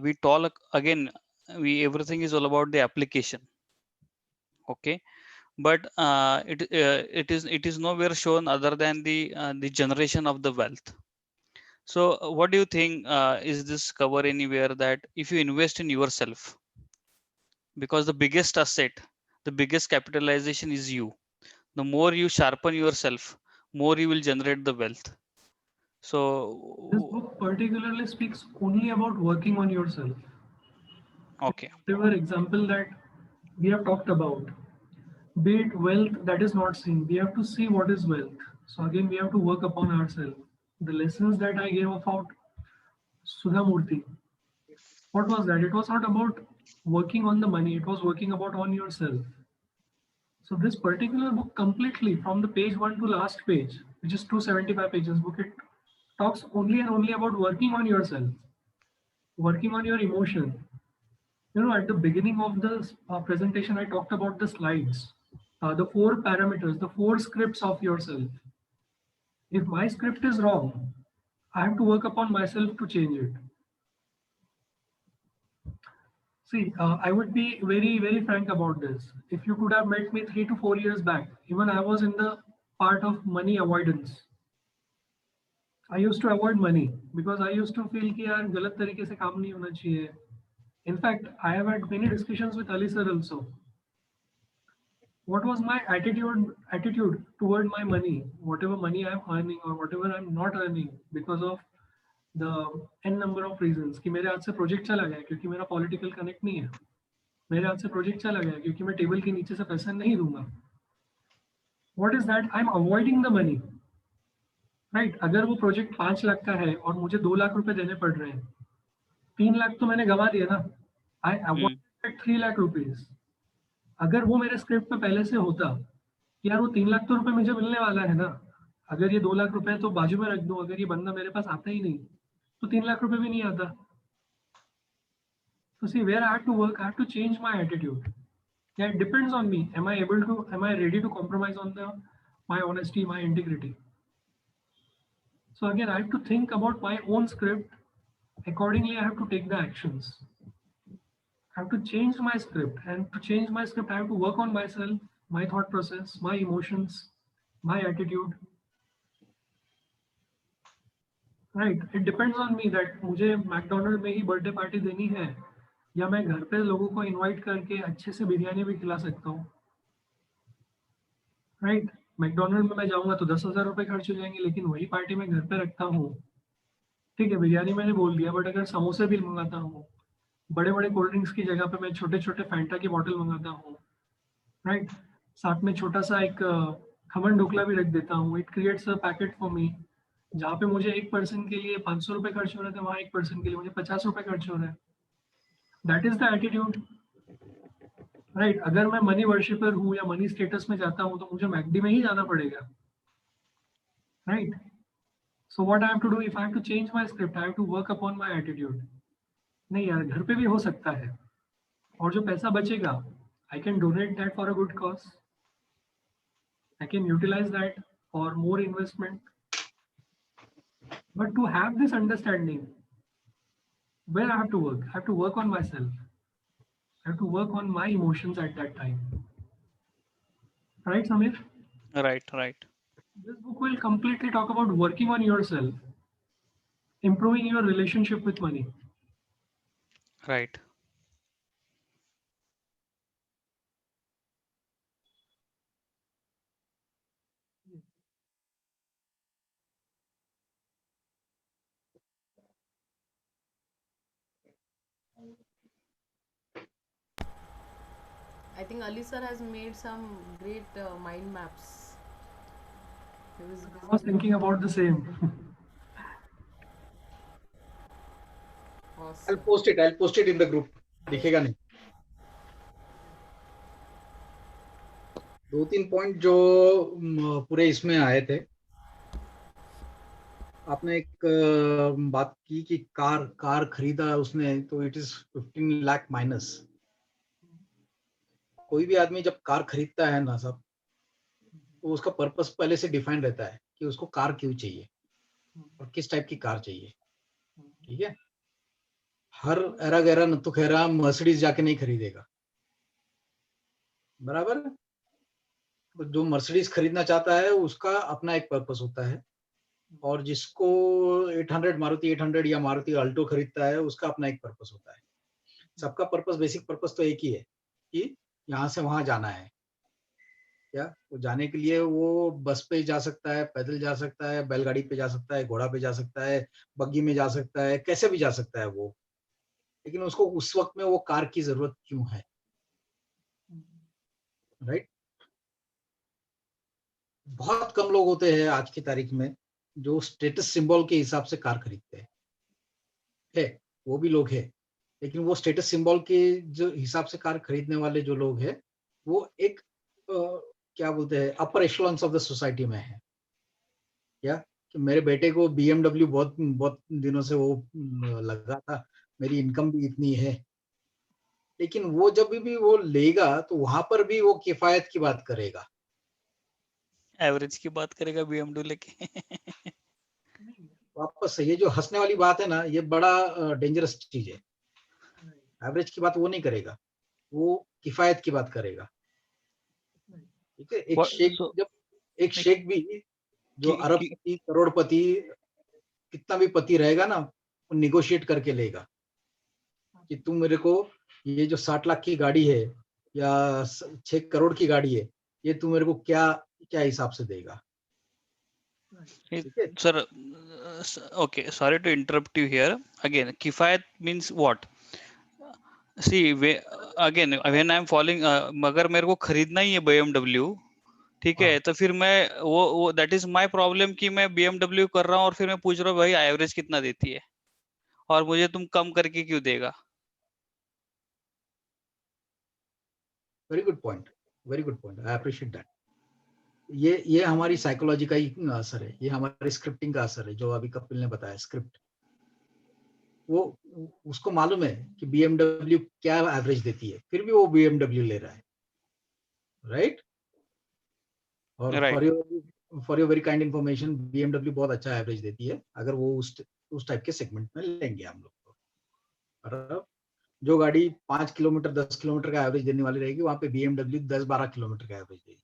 we talk again, we everything is all about the application. Okay, but it is nowhere shown other than the generation of the wealth. So what do you think, is this cover anywhere that if you invest in yourself, because the biggest asset, the biggest capitalization is you. The more you sharpen yourself, more you will generate the wealth. This So book particularly speaks only about working on yourself. okay. Whatever example that we have talked about, be it wealth that is not seen, we have to see what is wealth. So again, we have to work upon ourselves. The lessons that I gave about Sudhamurti, what was that? It was not about working on the money, it was working about on yourself. So this particular book completely from the page one to last page, which is 275 pages book, it talks only and only about working on yourself, working on your emotion. You know, at the beginning of the presentation, I talked about the slides, the four parameters, the four scripts of yourself. If my script is wrong, I have to work upon myself to change it. See, I would be very, very frank about this. If you could have met me 3 to 4 years back, even I was in the part of money avoidance. I used to avoid money because I used to feel कि यार गलत तरीके से काम नहीं होना चाहिए. In fact, I have had many discussions with Ali sir also. What was my attitude toward my money, whatever money I'm earning or whatever I'm not earning because of the n number of reasons कि मेरे हाथ से प्रोजेक्ट चला गया क्योंकि मेरा पॉलिटिकल कनेक्ट नहीं है, मेरे हाथ से प्रोजेक्ट चला गया क्योंकि मैं टेबल के नीचे से पैसा नहीं दूंगा. What is that? I am avoiding the money. Right, अगर वो प्रोजेक्ट 5 लाख का है और मुझे 2 लाख रुपए देने पड़ रहे हैं, 3 लाख तो मैंने गवा दिया ना. आई Hmm. Avoided 3 lakh rupees. अगर वो मेरे स्क्रिप्ट में पहले से होता कि यार वो 3 लाख तो रुपए मुझे मिलने वाला है ना, अगर ये 2 लाख रुपए तो बाजू में रख दूं, अगर ये बंदा मेरे पास आता ही नहीं तो 3 लाख रुपए भी नहीं आता. So see where I have to work, I have to change my attitude. Yeah, it depends on me. Am I ready to compromise on my honesty, my integrity? So again, I have to think about my own script. Accordingly, I have to take the actions. I have to change my script. And to change my script, I have to work on myself, my thought process, my emotions, my attitude. Right. It depends on me that मुझे मैकडोनल्ड में ही बर्थडे पार्टी देनी है या मैं घर पे लोगों को इनवाइट करके अच्छे से बिरयानी भी खिला सकता हूँ. राइट, मैकडोनल्ड में मैं जाऊंगा तो 10,000 रुपए खर्च हो जाएंगे, लेकिन वही पार्टी मैं घर पे रखता हूँ. ठीक है, बिरयानी मैंने बोल दिया, बट अगर समोसे भी मंगाता हूँ, बड़े बड़े कोल्ड ड्रिंक्स की जगह पे मैं छोटे छोटे फैंटा की बॉटल मंगाता हूँ. राइट, साथ में छोटा सा एक खमन ढोकला भी रख देता हूँ. It creates a packet for me. जहाँ पे मुझे एक पर्सन के लिए 500 रुपए खर्च हो रहे थे, वहाँ एक पर्सन के लिए मुझे 50 रुपए खर्च हो रहे हैं. That is the attitude. Right, अगर मैं मनी वर्शिपर हूँ या मनी स्टेटस में जाता हूँ तो मुझे मैकडी में ही जाना पड़ेगा. Right. So what I have to do, if I have to change my script, I have to work upon my attitude. नहीं यार, घर पे भी हो सकता है, और जो पैसा बचेगा, I can donate that for a good cause. I can utilise that for more investment. But to have this understanding, where I have to work, I have to work on myself. I have to work on my emotions at that time. Right, Samir? Right, right, This book will completely talk about working on yourself, improving your relationship with money. right. I think Ali sir has made some great mind maps. He was I was thinking about the same. I'll awesome. post it. I'll post it in the group. दिखेगा नहीं. 2-3 पॉइंट जो पूरे इसमें आए थे. आपने एक बात की कि कार खरीदा उसने तो इट इज 15 लाख माइनस. कोई भी आदमी जब कार खरीदता है ना साहब, तो उसका पर्पस पहले से डिफाइन रहता है कि उसको कार क्यों चाहिए और किस टाइप की कार चाहिए. ठीक है. हर एरा गैरा न तो खैरा मर्सिडीज जाके नहीं खरीदेगा. बराबर. तो जो मर्सिडीज खरीदना चाहता है उसका अपना एक पर्पस होता है, और जिसको 800 मारुति 800 या मारुति अल्टो खरीदता है उसका अपना एक पर्पस होता है. सबका पर्पस, बेसिक पर्पस तो एक ही है कि यहाँ से वहां जाना है. क्या वो जाने के लिए वो बस पे जा सकता है, पैदल जा सकता है, बैलगाड़ी पे जा सकता है, घोड़ा पे जा सकता है, बग्गी में जा सकता है, कैसे भी जा सकता है वो. लेकिन उसको उस वक्त में वो कार की जरूरत क्यों है. राइट. बहुत कम लोग होते हैं आज की तारीख में जो स्टेटस सिंबल के हिसाब से कार खरीदते हैं. है, वो भी लोग हैं, लेकिन वो स्टेटस सिंबल के जो हिसाब से कार खरीदने वाले जो लोग हैं वो एक क्या बोलते हैं अपर एशेलॉन्स ऑफ द सोसाइटी में है. क्या कि मेरे बेटे को BMW बहुत बहुत दिनों से वो लगा था, मेरी इनकम भी इतनी है. लेकिन वो जब भी वो लेगा तो वहां पर भी वो किफायत की बात करेगा. एवरेज की बात करेगा BMW लेके. वापस से ये जो हंसने वाली बात है ना, ये बड़ा डेंजरस चीज है. एवरेज की बात वो नहीं करेगा, वो किफायत की बात करेगा. ठीक है. What, so एक शेख भी जो कि, कि, अरबपति करोड़पति कितना भी पति रहेगा ना, वो निगोशिएट करके लेगा कि तुम मेरे को ये जो 60 लाख की गाड़ी है या 6 करोड़ की गाड़ी है, ये तुम मेरे को क्या क्या हिसाब से देगा. ठीक है. sir, okay, sorry to interrupt you here. Again, kifayat means what? See, again, when I am following, अगर मेरे को खरीदना ही है BMW, ठीक है, तो फिर मैं वो दैट इज माय प्रॉब्लम कि मैं BMW कर रहा हूँ और फिर मैं पूछ रहा हूँ भाई एवरेज कितना देती है और मुझे तुम कम करके क्यों देगा. Very good point. Very good point. I appreciate that. ये हमारी साइकोलॉजी का ही असर है, ये हमारी स्क्रिप्टिंग का असर है. जो अभी कपिल ने बताया स्क्रिप्ट, वो उसको मालूम है कि BMW क्या एवरेज देती है, फिर भी वो BMW ले रहा है. राइट. और right. For your very kind information, BMW बहुत अच्छा एवरेज देती है अगर वो उस टाइप के सेगमेंट में लेंगे हम लोग को. और जो गाड़ी 5 किलोमीटर 10 किलोमीटर का एवरेज देने वाली रहेगी, वहां पे BMW 10-12 किलोमीटर का एवरेज देगी.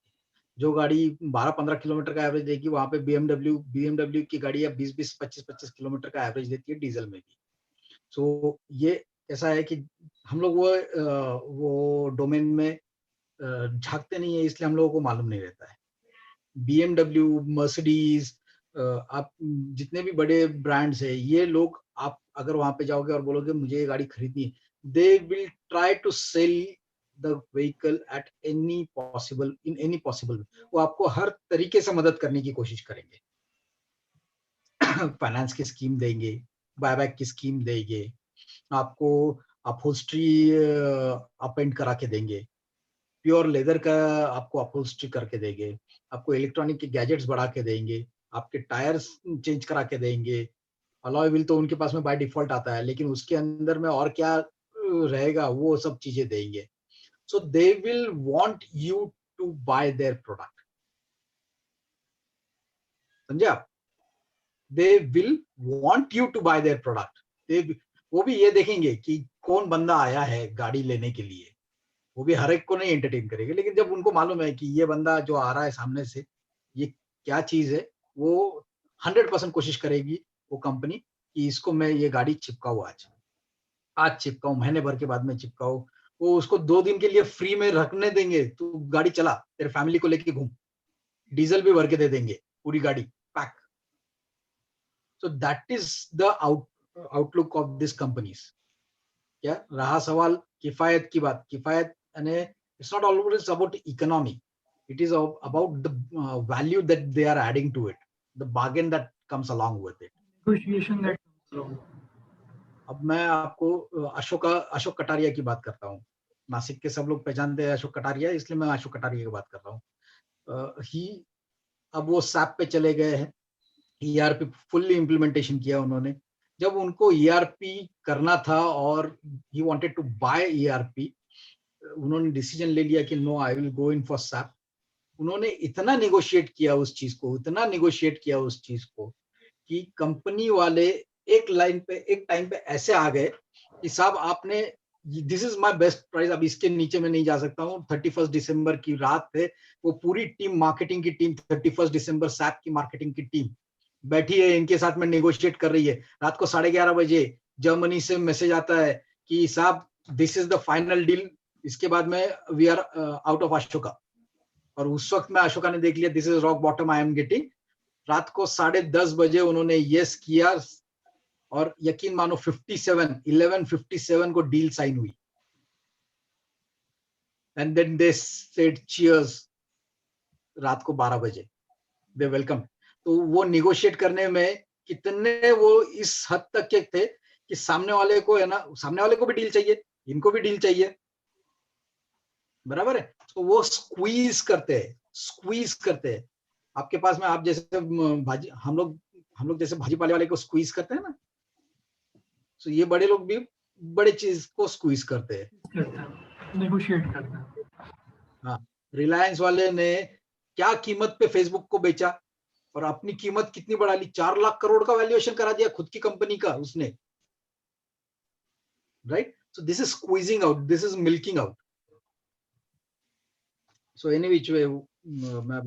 जो गाड़ी 12-15 किलोमीटर का एवरेज देगी, वहां पे BMW की गाड़ी 20-20 25-25 किलोमीटर का एवरेज देती है डीजल में भी. सो ये ऐसा है कि हम लोग वो डोमेन में झांकते नहीं है, इसलिए हम लोगों को मालूम नहीं रहता है. BMW, मर्सिडीज, आप जितने भी बड़े ब्रांड्स है, ये लोग आप अगर वहां पे जाओगे और बोलोगे मुझे ये गाड़ी खरीदनी है, they will try to sell the vehicle at any possible in any possible. वो आपको हर तरीके से मदद करने की कोशिश करेंगे. फाइनेंस की स्कीम देंगे, बायबैक की स्कीम देंगे, आपको अपहोल्स्ट्री अपेंड करा के देंगे, प्योर लेदर का आपको अपहोल्स्ट्री करके देंगे, आपको इलेक्ट्रॉनिक के गैजेट्स बढ़ा के देंगे, आपके टायर्स चेंज करा के देंगे. अलॉय व्हील तो उनके पास में बाय डिफॉल्ट आता है, लेकिन उसके अंदर में और क्या रहेगा वो सब चीजें देंगे. So they will want you to buy their product. समझे आप. They will want you to buy their product. वो भी ये देखेंगे कि कौन बंदा आया है गाड़ी लेने के लिए. वो भी हर एक को नहीं एंटरटेन करेंगे, लेकिन जब उनको मालूम है कि ये बंदा जो आ रहा है सामने से ये क्या चीज है, वो 100% कोशिश करेगी वो कंपनी कि इसको मैं ये गाड़ी चिपकाऊं, आज चिपकाऊं, महीने भर के बाद में चिपकाऊं. वो उसको 2 दिन के लिए फ्री में रखने देंगे, तू गाड़ी चला, तेरे फैमिली को लेके घूम, डीजल भी भर के दे देंगे, पूरी गाड़ी pack. So that is the outlook of this companies. क्या रहा सवाल किफायत की बात, किफायत यानी It's not always about economy. It is about the value that they are adding to it, the bargain that comes along with it. Negotiation that comes along. अब मैं आपको अशोक कटारिया की बात करता हूँ. नासिक के सब लोग पहचानते हैं अशोक कटारिया, इसलिए मैं अशोक कटारिया की बात कर रहा हूँ. अब वो SAP पे चले गए हैं. ERP फुल्ली इम्प्लीमेंटेशन किया उन्होंने. जब उनको ERP करना था और he wanted to buy ERP, उन्होंने डिसीजन ले लिया कि no, I will go in for SAP. उन्होंने इतना नेगोशिएट किया उस चीज को कि कंपनी वाले एक टाइम पे ऐसे आ गए कि साहब आपने, this is my best price, अब इसके नीचे मैं नहीं जा सकता हूँ. 31 दिसंबर की रात है, वो पूरी टीम, मार्केटिंग की टीम, 31 दिसंबर SAP की मार्केटिंग की टीम बैठी है, इनके साथ में नेगोशिएट कर रही है. रात को 11:30 बजे जर्मनी से मैसेज आता है कि साहब this is the final deal, इसके बाद में we are out of Ashoka. और उस वक्त में अशोका ने देख लिया this is rock bottom I am getting. रात को 10:30 बजे उन्होंने यस किया और यकीन मानो 11:57 को डील साइन हुई. And then they said cheers रात को 12 बजे, दे वेलकम. तो वो निगोशिएट करने में कितने वो इस हद तक के थे कि सामने वाले को है ना, सामने वाले को भी डील चाहिए, इनको भी डील चाहिए, बराबर है. तो वो स्क्वीज करते हैं. आपके पास में आप जैसे भाजी, हम लोग जैसे भाजी पाले वाले को स्क्वीज करते हैं ना, तो ये बड़े लोग भी बड़े चीज को स्क्वीज करते हैं, नेगोशिएट करते हैं. हाँ, रिलायंस वाले ने क्या कीमत पे फेसबुक को बेचा और अपनी कीमत कितनी बढ़ा ली, 4 लाख करोड़ का वैल्यूएशन करा दिया खुद की कंपनी का उसने, right. So this is squeezing out, this is milking out. So any which way, मैं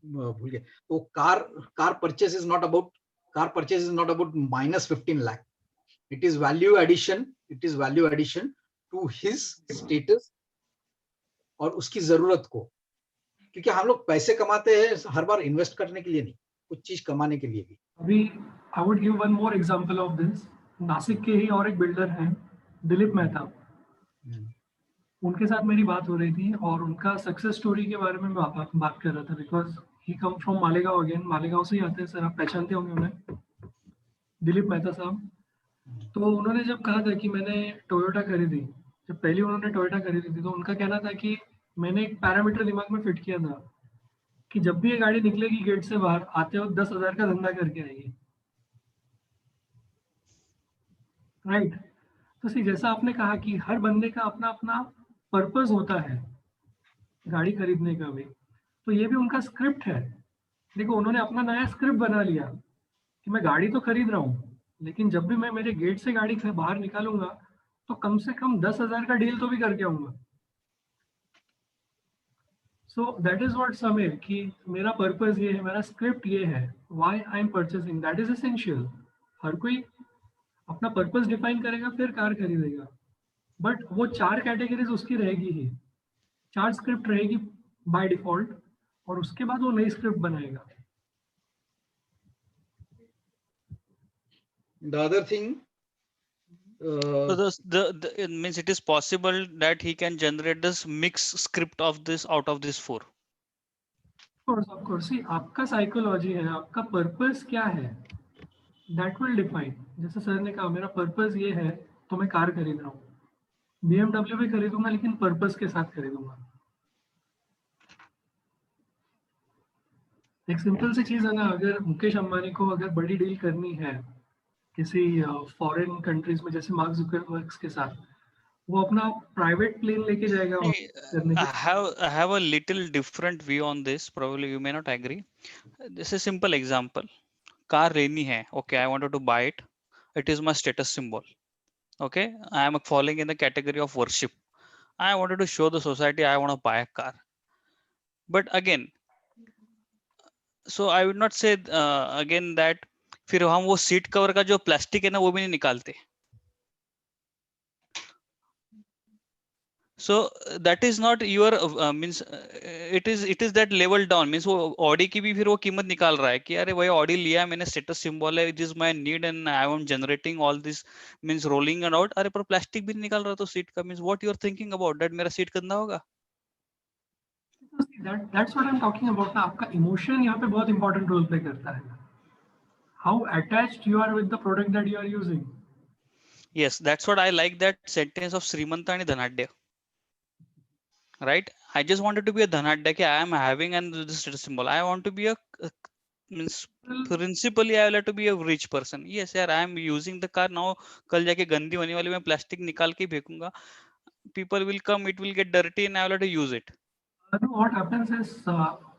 भूल गया. तो car purchase is not about -15 lakh. It is value addition to his status और उसकी जरूरत को. क्योंकि हम लोग पैसे कमाते हैं हर बार इन्वेस्ट करने के लिए नहीं, कुछ चीज कमाने के लिए भी. अभी I would give one more example of this. Nashik के ही और एक बिल्डर हैं, दिलीप मेहता. उनके साथ मेरी बात हो रही थी और उनका सक्सेस स्टोरी के बारे में बात कर रहा था, because he come from Malegaon. Again Malegaon से ही आते हैं सर, आप पहचानते होंगे उन्हें, दिलीप मेहता साहब. तो उन्होंने जब कहा था कि मैंने टोयोटा खरीदी, जब पहली उन्होंने टोयोटा खरीदी थी, तो उनका कहना था कि मैंने एक पैरामीटर दिमाग में फिट किया था कि जब भी ये गाड़ी निकलेगी गेट से बाहर, आते वक्त 10,000 का धंधा करके आएगी, राइट. तो सी, जैसा आपने कहा कि हर बंदे का अपना अपना पर्पस होता है गाड़ी खरीदने का भी, तो ये भी उनका स्क्रिप्ट है. देखो, उन्होंने अपना नया स्क्रिप्ट बना लिया कि मैं गाड़ी तो खरीद रहा हूँ, लेकिन जब भी मैं मेरे गेट से गाड़ी बाहर निकालूंगा तो कम से कम 10,000 का डील तो भी करके आऊंगा. So that is what Sameer, कि मेरा पर्पस ये है, मेरा स्क्रिप्ट ये है, why I am purchasing. That is essential. हर कोई अपना पर्पस डिफाइन करेगा फिर कार खरीदेगा, बट वो 4 कैटेगरीज उसकी रहेगी ही, 4 स्क्रिप्ट रहेगी बाय डिफॉल्ट, और उसके बाद वो नई स्क्रिप्ट बनाएगा. The other thing, So it means it is possible that he can generate this mixed script of this out of this 4. Of course. See, आपका साइकोलॉजी है, आपका पर्पस क्या है, दैट विल डिफाइन. जैसे सर ने कहा मेरा पर्पस ये है तो मैं कार खरीद रहा हूँ, BMW भी खरीदूंगा लेकिन पर्पस के साथ खरीदूंगा. एक सिंपल सी चीज है ना, अगर मुकेश अंबानी को अगर बड़ी डील करनी है किसी फॉरेन कंट्रीज में, जैसे मार्क जुकरबर्ग के साथ, वो अपना प्राइवेट प्लेन लेके जाएगा. I have a little different view on this. Probably you may not agree. This is a simple example. Car लेनी है, okay, I wanted to buy it. It is my status symbol. Okay, I am falling in the category of worship. I wanted to show the society I want to buy a car. But again, so I would not say again that फिर हम वो सीट कवर का जो प्लास्टिक है ना वो भी नहीं निकालते. So that is not your means it is that level down, means वो ऑडी की भी फिर वो कीमत निकाल रहा है कि अरे भाई ऑडी लिया मैंने, स्टेटस सिंबल है, it is my need and I am generating all this means rolling and out. अरे पर प्लास्टिक भी निकाल रहा तो सीट का, means what you are thinking about that मेरा सीट गंदा होगा. That's what I'm talking about ना, आपका इमोशन यहाँ पे बहुत इंपॉर्टेंट रोल प्ले करता है. How attached you are with the product that you are using. Yes, that's what I like that sentence of Srimanta and Dhanadya. Right? I just wanted to be a Dhanadya. I am having and this symbol. I want to be a means principally I will have to be a rich person. Yes, यार, I am using the car now. कल जाके गंदी होने वाली मैं प्लास्टिक निकाल के फेंकूंगा. People will come, it will get dirty, and I will have to use it. What happens is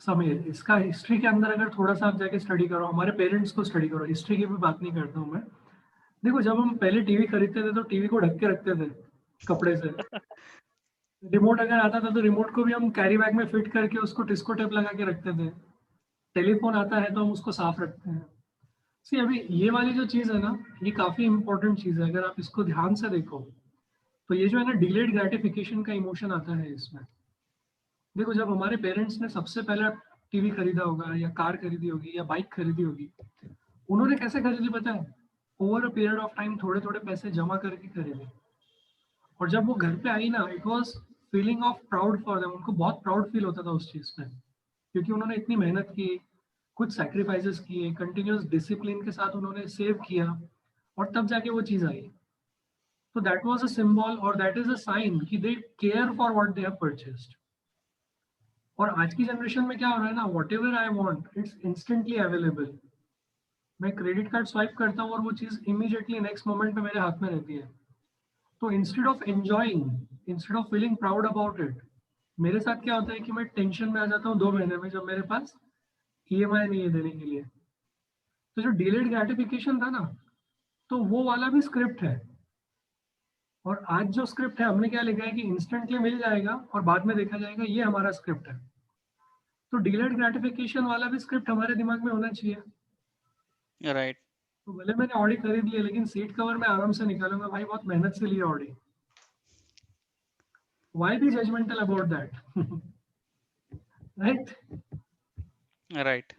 Sameer, इसका हिस्ट्री के अंदर अगर थोड़ा सा आप जाके स्टडी करो, हमारे पेरेंट्स को स्टडी करो, हिस्ट्री की भी बात नहीं करता हूँ मैं. देखो, जब हम पहले टीवी खरीदते थे तो टीवी को ढक के रखते थे कपड़े से. रिमोट अगर आता था तो रिमोट को भी हम कैरी बैग में फिट करके उसको टिस्को टेप लगा के रखते थे. टेलीफोन आता है तो हम उसको साफ रखते हैं. सी, अभी ये वाली जो चीज़ है ना, ये काफ़ी इंपॉर्टेंट चीज़ है. अगर आप इसको ध्यान से देखो तो ये जो है ना, डिलेड ग्रेटिफिकेशन का इमोशन आता है इसमें. देखो, जब हमारे पेरेंट्स ने सबसे पहले टीवी खरीदा होगा या कार खरीदी होगी या बाइक खरीदी होगी, उन्होंने कैसे खरीदी पता है? Over a period of time थोड़े थोड़े पैसे जमा करके खरीदे. और जब वो घर पे आई ना, it was feeling of proud for them. उनको बहुत प्राउड फील होता था उस चीज़ पे, क्योंकि उन्होंने इतनी मेहनत की, कुछ सैक्रिफाइसेस किए, कंटिन्यूस डिसिप्लिन के साथ उन्होंने सेव किया, और तब जाके वो चीज़ आई. तो दैट वाज अ सिंबल और दैट इज अ साइन कि they care for what they have purchased. और आज की जनरेशन में क्या हो रहा है ना, what ever I want it's instantly available. मैं क्रेडिट कार्ड स्वाइप करता हूँ और वो चीज़ इमीडिएटली नेक्स्ट मोमेंट में मेरे हाथ में रहती है. तो instead of enjoying, instead of feeling proud about it, मेरे साथ क्या होता है कि मैं टेंशन में आ जाता हूँ 2 महीने में, जब मेरे पास EMI नहीं है देने के लिए. तो जो डिलेड ग्रेटिफिकेशन था ना, तो वो वाला भी स्क्रिप्ट है. और आज जो स्क्रिप्ट है, हमने क्या लिखा है कि इंस्टेंटली मिल जाएगा और बाद में देखा जाएगा, ये हमारा स्क्रिप्ट है. तो डिलेड ग्रेटिफिकेशन वाला भी स्क्रिप्ट हमारे दिमाग में होना चाहिए. Right. तो भले मैंने ऑडी खरीद लिया, लेकिन सीट कवर में आराम से निकालूंगा. भाई बहुत मेहनत से लिया Audi. Why be judgmental about that? Right? Right.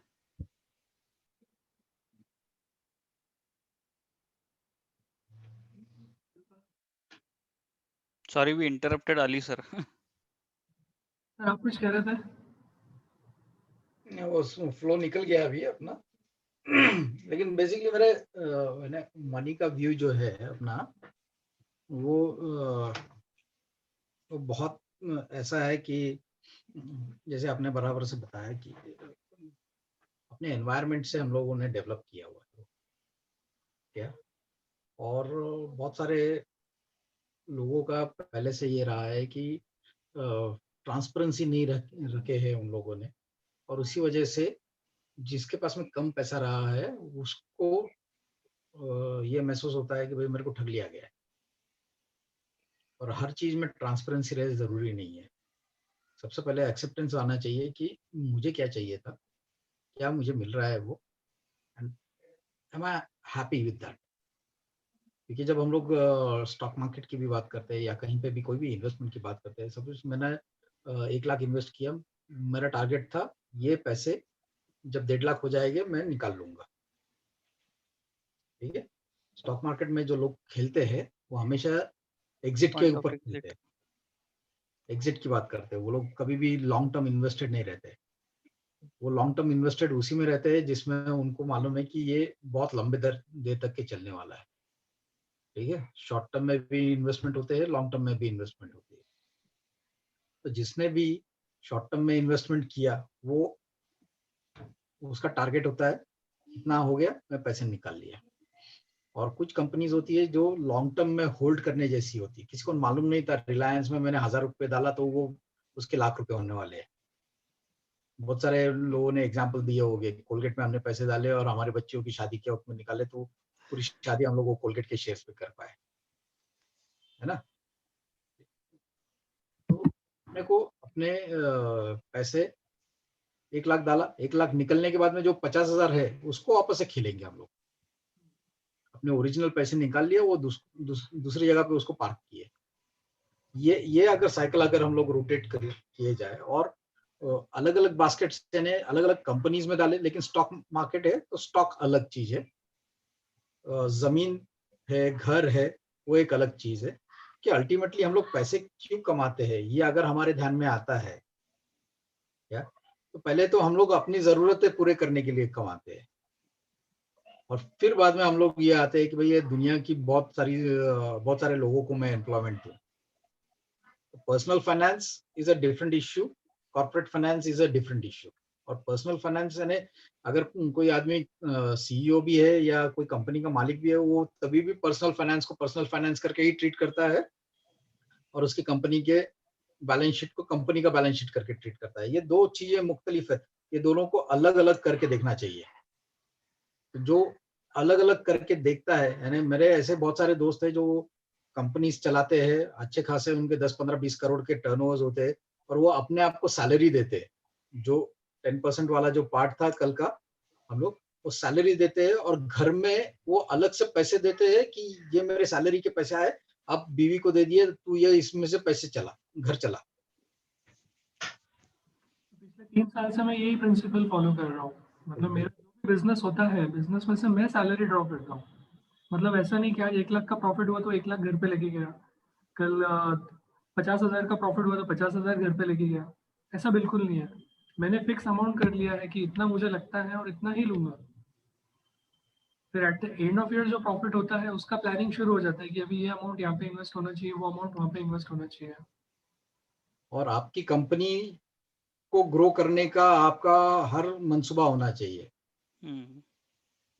Sorry, we interrupted Ali sir. Sir, आप कुछ कह रहे थे? वो फ्लो निकल गया अभी अपना. लेकिन बेसिकली मेरे मनी का व्यू जो है अपना, वो बहुत ऐसा है कि जैसे आपने बराबर से बताया कि अपने एनवायरनमेंट से हम लोगों ने डेवलप किया हुआ है क्या. और बहुत सारे लोगों का पहले से ये रहा है कि ट्रांसपेरेंसी नहीं रखे हैं उन लोगों ने, और उसी वजह से जिसके पास में कम पैसा रहा है उसको ये महसूस होता है कि भाई मेरे को ठग लिया गया है. और हर चीज में ट्रांसपेरेंसी रहे जरूरी नहीं है. सबसे पहले एक्सेप्टेंस आना चाहिए कि मुझे क्या चाहिए था, क्या मुझे मिल रहा है वो, and am I happy with that. क्योंकि जब हम लोग स्टॉक मार्केट की भी बात करते हैं या कहीं पे भी कोई भी इन्वेस्टमेंट की बात करते हैं, सपोज मैंने 1 लाख इन्वेस्ट किया, मेरा टारगेट था ये पैसे जब 1.5 लाख हो जाएंगे मैं निकाल लूंगा. ठीक है. स्टॉक मार्केट में जो लोग खेलते हैं वो हमेशा एग्जिट के Point of ऊपर exit. खेलते हैं, एग्जिट की बात करते हैं. वो लोग कभी भी लॉन्ग टर्म इन्वेस्टेड नहीं रहते. वो लॉन्ग टर्म इन्वेस्टेड उसी में रहते हैं जिसमें उनको मालूम है कि ये बहुत लंबे देर तक के चलने वाला है. ठीक है. शॉर्ट टर्म में भी इन्वेस्टमेंट होते हैं, लॉन्ग टर्म में भी इन्वेस्टमेंट होती है. तो जिसने भी शॉर्ट टर्म में इन्वेस्टमेंट किया, वो उसका टारगेट होता है इतना हो गया मैं पैसे निकाल लिया. और कुछ कंपनीज होती है जो लॉन्ग टर्म में होल्ड करने जैसी होती है. किसी को मालूम नहीं था, रिलायंस में मैंने 1000 रुपये डाला तो वो उसके लाख रुपए होने वाले हैं. बहुत सारे लोगों ने एग्जाम्पल दिए होंगे, कोलगेट में हमने पैसे डाले और हमारे बच्चों की शादी के वक्त में निकाले तो पूरी शादी हम लोग को कोलगेट के शेयर्स पे कर पाए, है ना. तो अपने को अपने पैसे 1 लाख डाला, 1 लाख निकलने के बाद में जो 50,000 है उसको वापस से खेलेंगे हम लोग. अपने ओरिजिनल पैसे निकाल लिए, वो दूसरी जगह पे उसको पार्क किए. ये अगर साइकिल अगर हम लोग रोटेट किए जाए और अलग अलग बास्केट यानी अलग अलग कंपनीज में डाले, लेकिन स्टॉक मार्केट है तो स्टॉक अलग चीज है, जमीन है, घर है, वो एक अलग चीज है. कि अल्टीमेटली हम लोग पैसे क्यों कमाते हैं, ये अगर हमारे ध्यान में आता है तो पहले तो हम लोग अपनी जरूरतें पूरे करने के लिए कमाते हैं, और फिर बाद में हम लोग ये आते हैं कि भाई ये दुनिया की बहुत सारे लोगों को मैं एम्प्लॉयमेंट दूं। Personal finance is a different issue, corporate finance is a different issue. और पर्सनल फाइनेंस यानी अगर कोई आदमी सीईओ भी है या कोई कंपनी का मालिक भी है, वो तभी भी पर्सनल फाइनेंस को पर्सनल फाइनेंस करके ही ट्रीट करता है, और उसकी कंपनी के बैलेंस शीट को कंपनी का बैलेंस शीट करके ट्रीट करता है। ये दो चीजें मुख्तलिफ है, ये दोनों को अलग अलग करके देखना चाहिए। जो अलग अलग करके देखता है, यानी मेरे ऐसे बहुत सारे दोस्त हैं जो कंपनीज चलाते हैं, अच्छे खासे उनके 10-15-20 करोड़ के टर्नओवर्स होते हैं, और वो अपने आप को सैलरी देते हैं। जो 10% वाला जो पार्ट था कल का, हम लोग वो सैलरी देते हैं, और घर में वो अलग से पैसे देते हैं कि ये मेरे सैलरी के पैसे आए, अब बीवी को दे दिए, तू ये इसमें से पैसे चला, घर चला। पिछले 3 साल से मैं यही प्रिंसिपल फॉलो कर रहा हूँ। मतलब मेरा बिजनेस होता है, बिजनेस में से मैं सैलरी ड्रॉ करता हूँ। मतलब ऐसा नहीं कि आज 1 लाख का प्रॉफिट हुआ तो 1 लाख घर पे लेके गया, कल 50,000 का प्रॉफिट हुआ तो 50,000 घर पे लेके गया। ऐसा बिल्कुल नहीं है। मैंने फिक्स अमाउंट कर लिया है कि इतना मुझे लगता है और इतना ही लूंगा। फिर at the end of year जो प्रॉफिट होता है उसका प्लानिंग शुरू हो जाता है कि अभी ये अमाउंट यहाँ पे इन्वेस्ट होना चाहिए, वो अमाउंट वहाँ पे इन्वेस्ट होना चाहिए। और आपकी कंपनी को ग्रो करने का आपका हर मंसूबा होना चाहिए।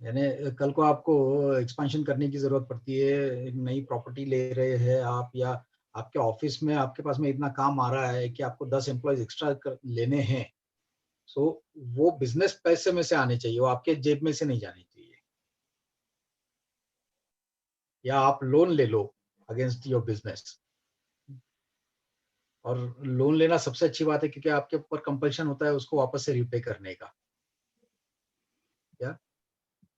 यानी कल को आपको एक्सपेंशन करने की जरूरत पड़ती है, एक नई प्रॉपर्टी ले रहे हैं आप, या आपके ऑफिस में आपके पास में इतना काम आ रहा है कि आपको 10 एम्प्लॉयज एक्स्ट्रा लेने हैं, सो वो बिजनेस पैसे में से आने चाहिए, वो आपके जेब में से नहीं जाने चाहिए। या आप लोन ले लो अगेंस्ट योर बिजनेस, और लोन लेना सबसे अच्छी बात है क्योंकि आपके ऊपर कंपल्शन होता है उसको वापस से रिपे करने का। या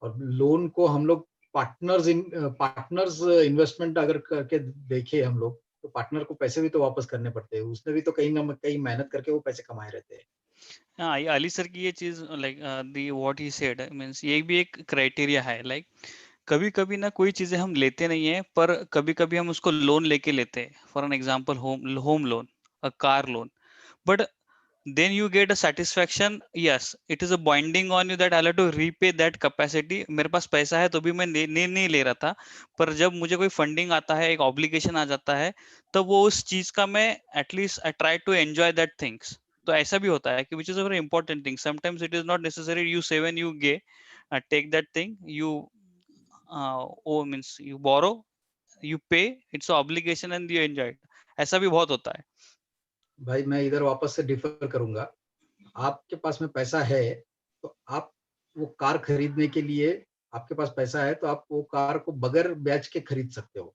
और लोन को हम लोग पार्टनर्स इन्वेस्टमेंट अगर करके देखे हम लोग, तो पार्टनर को पैसे भी तो वापस करने पड़ते हैं, उसने भी तो कहीं ना कहीं मेहनत करके वो पैसे कमाए रहते हैं। हाँ, ये अली सर की ये चीज like the what he said means ये भी एक क्राइटेरिया है। लाइक कभी कभी ना कोई चीजें हम लेते नहीं है, पर कभी कभी हम उसको लोन लेके लेते हैं। For an example home loan, a car loan, but then you get a satisfaction, yes, it is a binding on you that I'll have to repay that capacity। मेरे पास पैसा है तो भी मैं नहीं ले रहा था, पर जब मुझे कोई फंडिंग आता है, एक ऑब्लिगेशन आ जाता है, तो वो उस चीज का मैं at least I try to enjoy that things. तो ऐसा भी होता है कि which is a very important thing. Sometimes it is not necessary you save and you go take that thing, you owe means you borrow, you pay, it's obligation and you enjoy. ऐसा भी बहुत होता है। भाई मैं इधर वापस से डिफर करूंगा। आपके पास में पैसा है तो आप वो कार खरीदने के लिए, आपके पास पैसा है तो आप वो कार को बगैर ब्याज के खरीद सकते हो।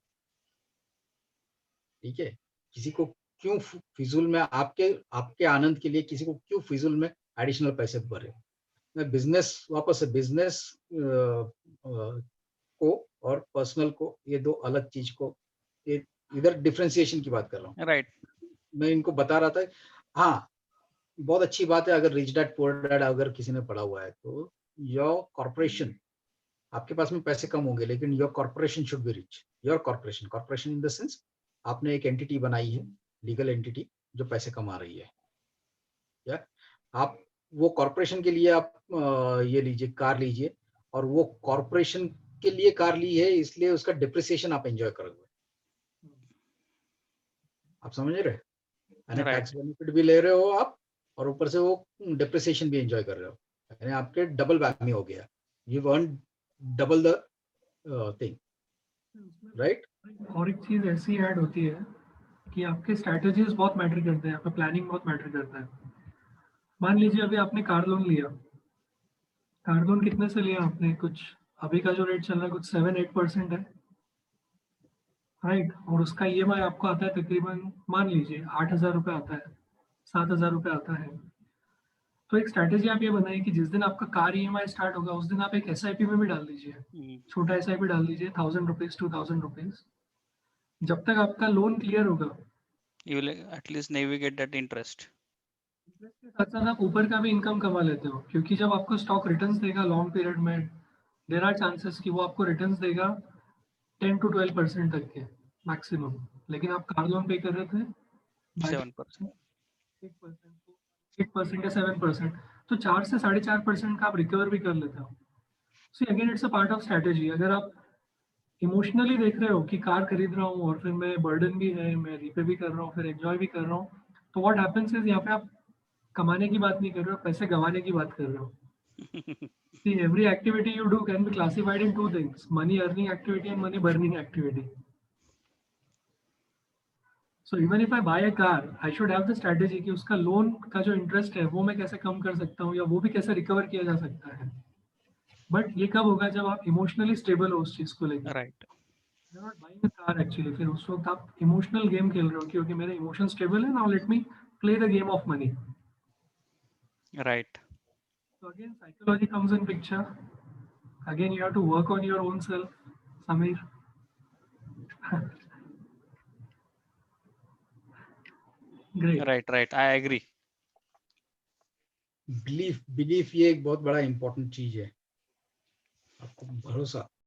ठीक है, किसी को क्यों फिजूल में, आपके आपके आनंद के लिए किसी को क्यों फिजूल में एडिशनल पैसे भरे। मैं बिजनेस, वापस से बिजनेस को और पर्सनल को, ये दो अलग चीज को, ये इधर डिफरेंशिएशन की बात कर रहा हूँ। राइट। मैं इनको बता रहा था। हाँ, बहुत अच्छी बात है अगर रिच डैड पुअर डैड अगर किसी ने पढ़ा हुआ है तो योर कॉर्पोरेशन, आपके पास में पैसे कम होंगे लेकिन your corporation should be rich. Your corporation, corporation in the sense आपने एक एंटिटी बनाई है, लीगल एंटिटी जो पैसे कमा रही है। या आप वो कॉर्पोरेशन के लिए आप ये लीजिए, कार लीजिए, और वो कॉर्पोरेशन के लिए कार ली है इसलिए उसका डिप्रिसिएशन आप एंजॉय करोगे। आप समझ रहे हैं? यानी राइट। टैक्स बेनिफिट भी ले रहे हो आप, और ऊपर से वो डिप्रिसिएशन भी एंजॉय कर रहे हो, यानी आपके डबल वैल्यू हो गया। You earn double the thing, right? और एक चीज ऐसी ऐड होती है कि आपके स्ट्रैटेजीज बहुत मैटर करते हैं, आपका प्लानिंग बहुत मैटर करता है। मान लीजिए अभी आपने कार लोन लिया, कार लोन कितने से लिया आपने? कुछ अभी का जो रेट चल रहा है कुछ 7-8% है, राइट? और उसका ईएमआई आपको आता है तकरीबन, मान लीजिए 8,000 रुपये आता है, 7,000 रुपये आता है। तो एक स्ट्रैटेजी आप ये बनाइए कि जिस दिन आपका कार ईएमआई स्टार्ट होगा उस दिन आप एक एसआईपी में भी डाल दीजिए, छोटा एसआईपी डाल दीजिए, 1,000 रुपीज 2,000 रुपीज। जब तक आपका लोन क्लियर होगा, You will at least navigate that interest. Interest के साथ साथ आप ऊपर का भी इनकम कमा लेते हो, क्योंकि जब आपको स्टॉक रिटर्न्स देगा लॉन्ग पीरियड में, देर आर चांसेस कि वो आपको रिटर्न्स देगा 10 to 12% तक के मैक्सिमम। लेकिन आप कार लोन पे कर रहे थे 7%. 1%। 8% या 7%, तो 4 से 4.5% का आप रिकवर भी कर लेते हो. See again it's a part of strategy. अगर आप इमोशनली देख रहे हो कि कार खरीद रहा हूँ और फिर मैं बर्डन भी है, मैं रीपे भी कर रहा हूँ, फिर एंजॉय भी कर रहा हूँ, तो व्हाट हैपेंस इज यहाँ पे आप कमाने की बात नहीं कर रहे हो, पैसे गंवाने की बात कर रहे हो. See, every activity you do can be classified in two things: money earning activity and money burning activity. So even if I buy a car, I should have the strategy कि उसका लोन का जो इंटरेस्ट है वो मैं कैसे कम कर सकता हूँ या वो भी कैसे रिकवर किया जा सकता है. बट ये कब होगा जब आप इमोशनली स्टेबल हो उस चीज को लेकर. Right. You're not buying a car actually. फिर उस वक्त आप इमोशनल गेम खेल रहे हो कि ओके मेरे इमोशन स्टेबल है, now let me play the game of money. Right. So again psychology comes in picture. Again you have to work on your own self, Samir. Great. Right. I agree. Belief ये एक बहुत बड़ा इंपॉर्टेंट चीज है. आपको भरोसा